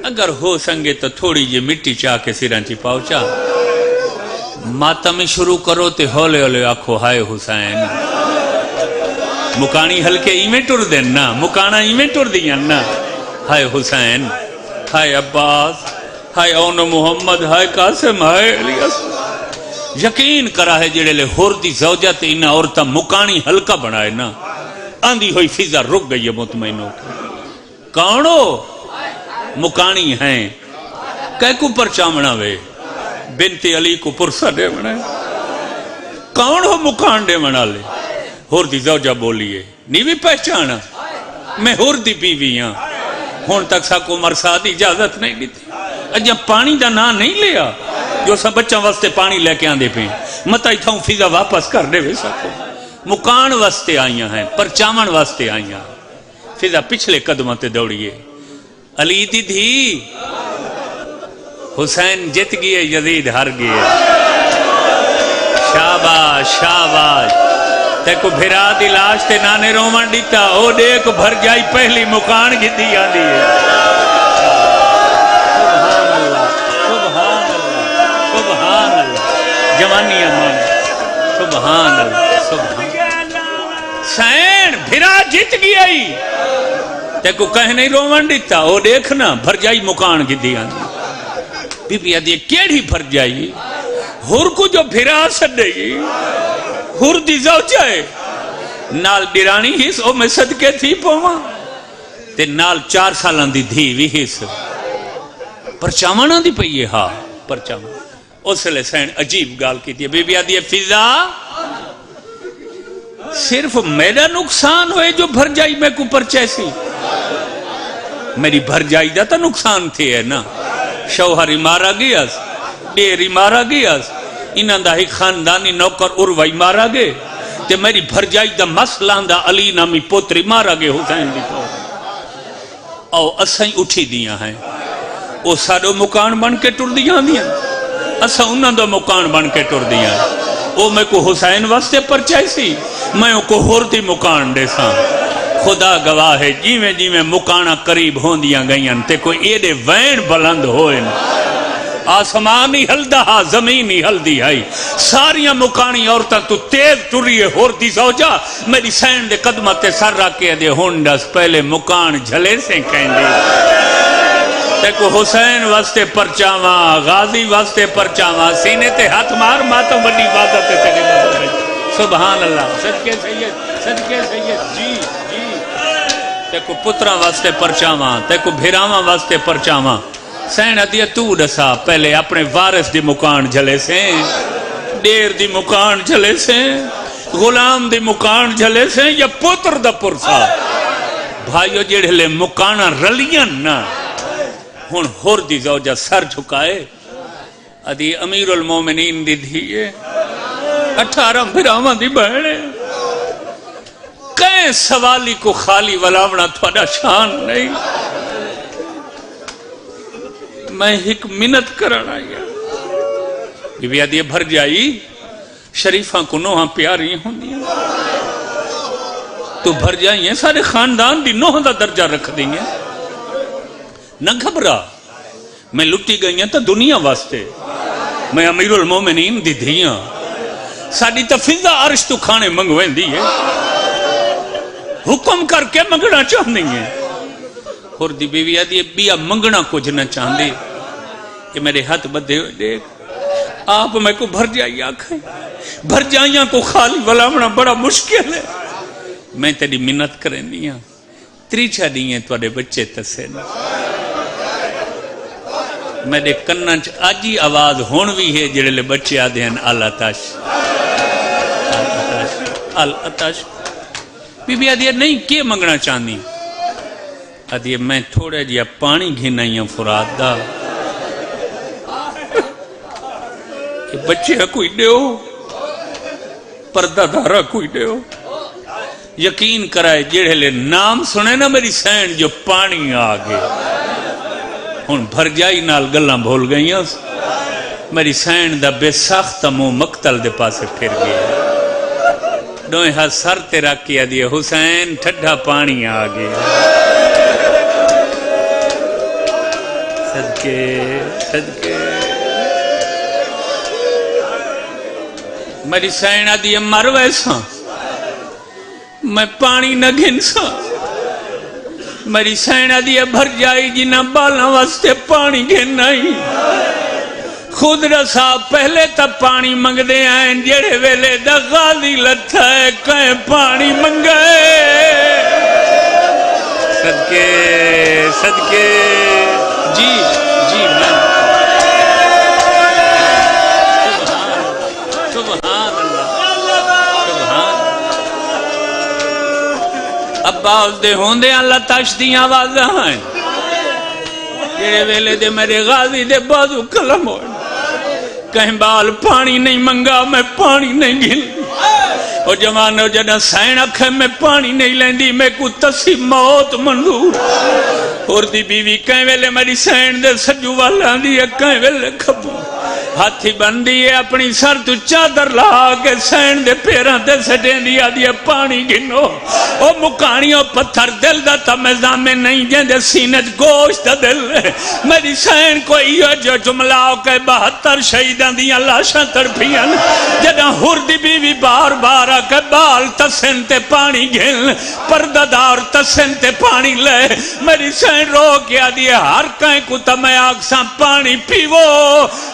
اگر ہو سنگے تو تھوڑی جی مٹی چاہ کے سیران چی پاؤ چاہ ماتمی شروع کرو تے ہولے ہولے آکھو ہائے حسین مکانی ہلکے ایمیں ٹر دین نا مکانا ایمیں ٹر دیا نا ہائے حسین ہائے عباس ہائے اون محمد ہائے قاسم ہائے علیس یقین کرا ہے جڑے لے ہور دی زوجہ تے انہا عورتہ مکانی ہلکا بنائے نا آندھی ہوئی فضا رک گئی ہے مطمئنوں کے کونو مکانی ہیں کہہ کو پر چامنا وے بنت علی کو پرسا دے بنا کون ہو مکان دے بنا لے ہور دی زوجہ بولیے نہیں بھی پہچانا میں ہور دی بیوی ہاں ہون تک سا کو مرساد اجازت نہیں دیتی اجا پانی دا نا نہیں لیا جو سا بچہ واسطے پانی لے کے آندے پہ متا ہی تھاؤں فضا واپس کر دے وے سکو مکان واسطے آئیاں ہیں پرچامن واسطے آئیاں فضا پچھلے قدماتے دوڑیے علی دی دھی حسین جت گئے یزید ہر گئے شاباش شاباش تے کو بھرا دی لاش تے نانے رومن دیتا او دیکھ بھر جائی پہلی مکان گھتی آدھی ہے سبحان اللہ سبحان اللہ جوانی امان سبحان اللہ سبحان سین بھرا جت گئی تے کو کہیں نہیں رومن دیتا او دیکھنا بھر جائی مکان گھتی آدھی بی بی آدھی کیڑی بھر جائی ہور کو جو بھرا سڑے گی ہور دی زوجہ ہے نال ڈیرانی ہیس او میں صدقے تھی پوما تے نال 4 سالان دی دھی وی ہیس پرچامانا دی پئیے ہاں پرچامانا اس لئے سین عجیب گال کی تھی بی بی آدھی فضا صرف میرا نقصان ہوئے جو بھر جائی میں کو پرچیسی میری بھر جائی دا تا نقصان تھی ہے نا شوہری مارا گیاس ڈیری مارا گیاس انہاں دا ہی خاندانی نوکر اروائی مارا گے تے میری بھر جائی دا مسلان دا علی نامی پوتری مارا گے حسین دی تو او اسائیں اٹھی دیاں ہیں او ساڑو مکان بن کے ٹر دیاں دیاں اسا انہاں دا مکان بن کے ٹر دیاں او میں کو حسین واسطے پرچائی سی میں کو ہور دی مکان دے ساں خدا گواہ ہے جیویں جیویں مکانہ قریب ہون دیاں گئیاں تے کوئی ایڈے وین بلند ہوئے آسمانی ہلدہ ہا زمینی ہلدی آئی ساریاں مکانی عورتاں تو تیز ٹریے ہور دی زوجہ میری سین دے قدمت سر رکھے دے ہونڈس پہلے مکان جھلے سے کہیں دے تے کو حسین واسطے پرچاواں غازی واسطے پرچاواں سینے تے ہاتھ مار ماتوں بڑی عبادت تے تیرے بابا سبحان اللہ صدقے سید جی جی تے کو پترہ واسطے پرچاواں تے کو بھیراواں واسطے پرچاواں سین ادیہ تو دسا پہلے اپنے وارث دی مکان جھلے سے دیر دی مکان جھلے سے غلام دی مکان جھلے سے یا پتر دا پرسا بھائیو جڑے لے مکانا رلیاں نا ہن ہور دی زوجہ سر جھکائے ادھی امیر المومنین دی دھیے 18 بھراواں دی بہنے کہیں سوالی کو خالی ولاونا تھوڑا شان نہیں میں ایک منت کرنا آیا بی بی آدھی بھر جائی شریفاں کو نوہاں پیاری ہوں دیا تو بھر جائیں سارے خاندان دی نوہ دا درجہ رکھ دیں گے نہ گھبرا میں لٹی گئی ہیں تا دنیا واسطے میں امیر المومنین دی دھیاں ساڑی تا فضا عرش تو کھانے منگویں دیئے حکم کر کے منگنا چاہنے ہیں اور دی بیوی آدھی بیا منگنا کچھ نہ چاہنے یہ میرے ہاتھ بدھے ہوئے دیکھ آپ میں کو بھر جائی آکھیں بھر جائیاں کو خالی ولاونا بڑا مشکل ہے میں تیری منت کریں دیا تریچہ دیئے توڑے بچے تسے میرے کننچ آجی آواز ہونوی ہے جڑے لے بچے آدھے ہیں آلاتاش آلاتاش بی بی آدھے نہیں کیے منگنا چاہنی آدھے میں تھوڑے جیا پانی گھنائیاں فراد دا بچے کوئی دیو پردہ دارہ کوئی دیو یقین کرائے جڑے لے نام سنے نا میری سین جو پانی آگے ہون بھر جائی نال گلاں بھول گئی ہیں میری سین دا بے ساختہ مو مقتل دے پاسے پھر گیا دوئے ہاتھ سر تیرا کیا دیا حسین ٹھڈا پانی آگے صدقے صدقے میری سین آدھی مر ویسا میں پانی نہ گھنسا میری سین آدھی بھر جائی جنہ بالا واسطے پانی گھنائی خود رسا پہلے تا پانی منگ دے آئیں جڑے ویلے دا غازی لتھا ہے کہیں پانی منگائے صدقے صدقے جی جی میں سبحان اللہ سبحان عباس دے ہوندے اللہ تاش دی آواز ہیں جڑے ویلے دے میرے غازی دے بازو کلم ہوئے کہیں بال پانی نہیں منگا میں پانی نہیں گھل اور جوانو جنہ سین اکھے میں پانی نہیں لیندی میں کو تسی موت منظور اور دی بیوی کہیں ویلے میری سین دے سجو والا دی کہیں ویلے کھبو ہاتھی بندی ہے اپنی سر تو چادر لا کے سین دے پیران دے سٹیں دیا دیا پانی گنو او مکانیوں پتھر دل دا تمیزہ میں نہیں جیندے سینج گوشت دل میری سین کو ایو جو جملاؤ کے 72 شہیدان دیا لاشاں تڑپیاں جدہ ہور دی بیوی بار بار آکے بال تسن تے پانی گھن پرددار تسن تے پانی لے میری سین رو کیا دیا ہر کہیں کو تمہیں آکساں پانی پیو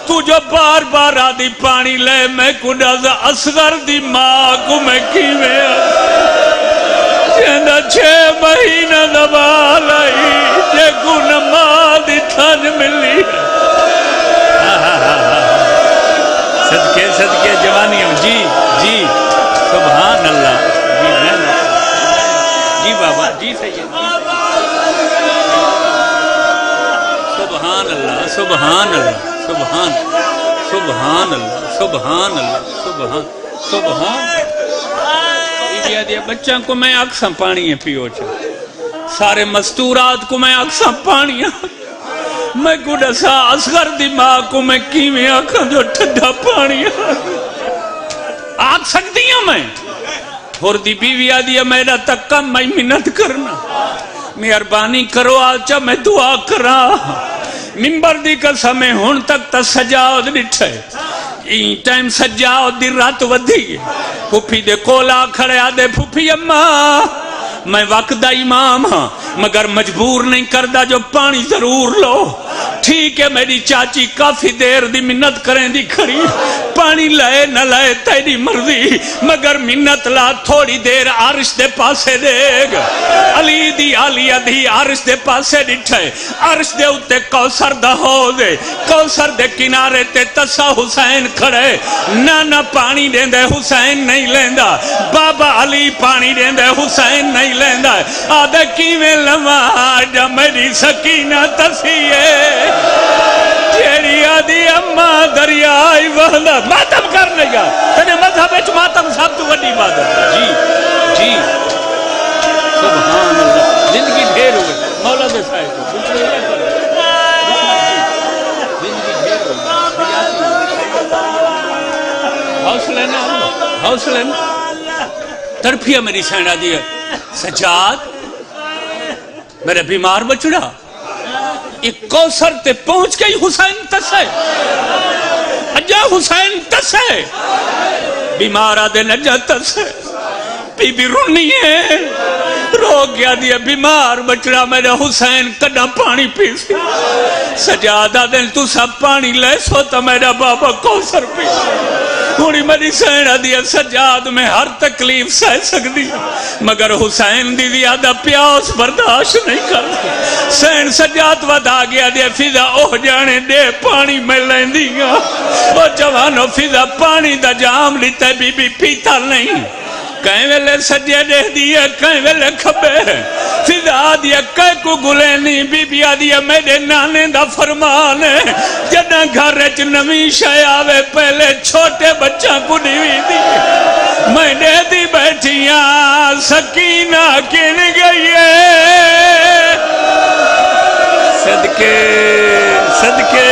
تو جو بار بار آدھی پانی لے میں کو ڈازا اصغر دی ماں کو میں کیوے جیندہ 6 مہینہ دبال آئی جے کو نماز دی تھن ملی صدقے صدقے جوانی ہوں جی جی سبحان اللہ جی میں جی بابا جی سید سبحان اللہ سبحان اللہ سبحان سبحان اللہ سبحان اللہ سبحان سبحان بچہ کو میں اکساں پانی پیو چاہ سارے مستورات کو میں اکساں پانی میں گوڑا سا اصغر دی ماں کو میں کیویں آکھاں جو ٹھڈا پانی آکھ سکتی ہوں میں اور دی بیوی آدھی میرا تک کم میں منت کرنا مہربانی کرو آچا میں دعا کرا ممبر دی قسم ہون تک تا سجاؤ ڈٹھے این ٹائم سجاؤ دی رات ودھی پھوپھی دے کولا کھڑے آدھے پھوپھی اماں میں وقت دا امام ہاں مگر مجبور نہیں کردہ جو پانی ضرور لو ٹھیک ہے میری چاچی کافی دیر دی منت کریں دی کھڑی پانی لائے نہ لائے تیری مرضی مگر منت لا تھوڑی دیر عرش دے پاسے دیگ علی دی آلیہ دی عرش دے پاسے ڈٹھے عرش دے اتے کوثر دا ہو دے کوثر دے کنارے تے تسا حسین کھڑے نانا پانی دیں دے حسین نہیں لیندہ بابا علی پانی دیں دے حسین نہیں لیندہ آدھے کیویں لمحہ جا میری سکینہ تسیے جیڑی آدھی اماں دریائی وحدہ ماتم کر لگا تیرے مذہب اچھ ماتم سب تو وڈی بات ہے جی جی سبحان اللہ زندگی ڈھیر ہوئے مولا دے سائے کو زندگی ڈھیر ہوئے حوصلہ نا حوصلہ نا ترپیہ میری سینہ دی ہے سجاد میرے بیمار بچڑا ایک کوثر تے پہنچ گئی حسین تسے اجا حسین تسے بیمار آدھے نجا تسے بی بی رونی ہے رو گیا دیا بیمار بچڑا میرا حسین کڈا پانی پیسی سجادہ دل تو سب پانی لے سو تا میرا بابا کوثر پیسی تھوڑی میری سینہ دیا سجاد میں ہر تکلیف سہ سکتی مگر حسین دی زیادہ پیاس برداشت نہیں کرتی سین سجاد ودا گیا دیا فضا اوہ جانے دے پانی میں لین دیا وہ جوانو فضا پانی دا جام لیتا بی بی پیتا نہیں کہیں ویلے سجے دے دیا کہیں ویلے کھبے فضا دیا کہیں کو گلے نہیں بی بی آدیا میرے نانے دا فرمان ہے جنہ گھر رچ نمی شے آوے پہلے چھوٹے بچہ کو نہیں دی میں نے دی بیٹھیاں سکینہ کن گئی ہے صدقے صدقے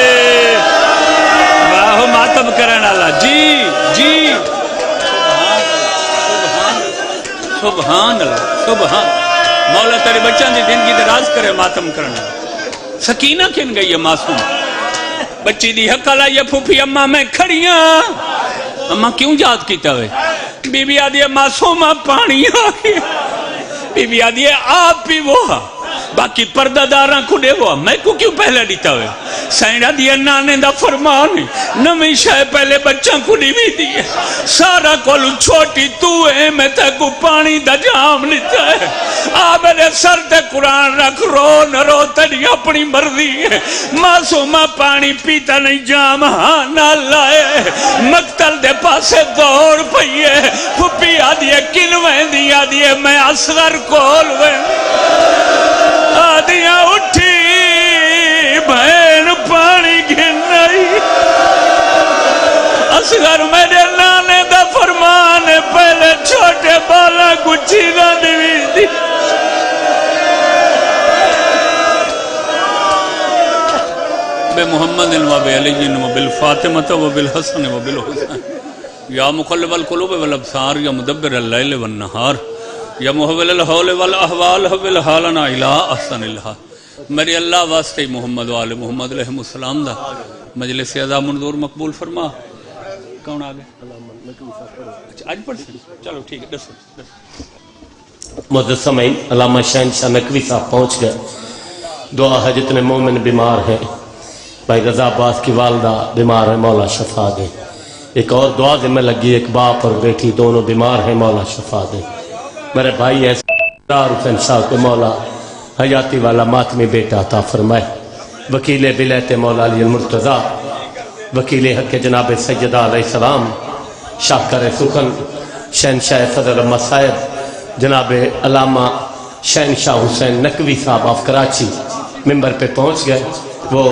واہ ماتم کرنا اللہ جی جی سبحان اللہ سبحان مولا تیرے بچہ دی دن کی دراز کرے ماتم کرنا سکینہ کن گئی ہے معصوم بچی دی حق اللہ یہ پھوپی اماں میں کھڑیاں اماں کیوں یاد کیتا ہوئے بی بی آدھی ہے معصوم پانی آگیا بی بی آدھی ہے آپ بھی وہ باقی پردہ داراں کھڑے وہ میں کو کیوں پہلے دیتا ہوئے سینڈا دیا نانے دا فرمان نمی شاہ پہلے بچہ کھڑی بھی دیئے سارا کولو چھوٹی تو ہے میں تے کو پانی دا جام لیتا ہے آبرے سر تے قرآن رکھ رو نہ رو تیری اپنی مرضی ہے معصومہ پانی پیتا نہیں جام ہاں نہ لائے مقتل دے پاسے دوڑ پئیے پھپی آدھیے کنویں دی آدھیے میں اصغر کول آدھیاں اٹھی بہن پانی گھنائی اصغر میرے نانے دا فرمان پہلے چھوٹے بالا کچھی نہ دیوی دی بے محمد و بے علی و بالفاطمہ و بالحسن و بالحسن یا مقلب القلوب والابصار یا مدبر اللیل والنہار یا محول الحول والاحوال حول حالنا الہ احسن الہ میری اللہ واسطے محمد و آل محمد علیہ السلام دا مجلس اعظم منظور مقبول فرما کون آگے اچھا آج پڑھ سے چلو ٹھیک ہے دسو معزز سامعین علامہ شہنشاہ نقوی صاحب پہنچ گئے دعا ہے جتنے مومن بیمار ہیں بھائی رضا عباس کی والدہ بیمار ہے مولا شفا دے ایک اور دعا ذمہ لگی ایک باپ اور بیٹی دونوں بیمار ہیں مولا شفا دے میرے بھائی ایسے حسین شاہ کو مولا حیاتی والا ماتمی بیٹا عطا فرمائے وکیل بلیت مولا علی المرتضیٰ وکیل حق جناب سیدہ علیہ السلام شاہکر سخن شہنشاہ فضل مسائب جناب علامہ شہنشاہ حسین نقوی صاحب آف کراچی ممبر پہ پہنچ گئے وہ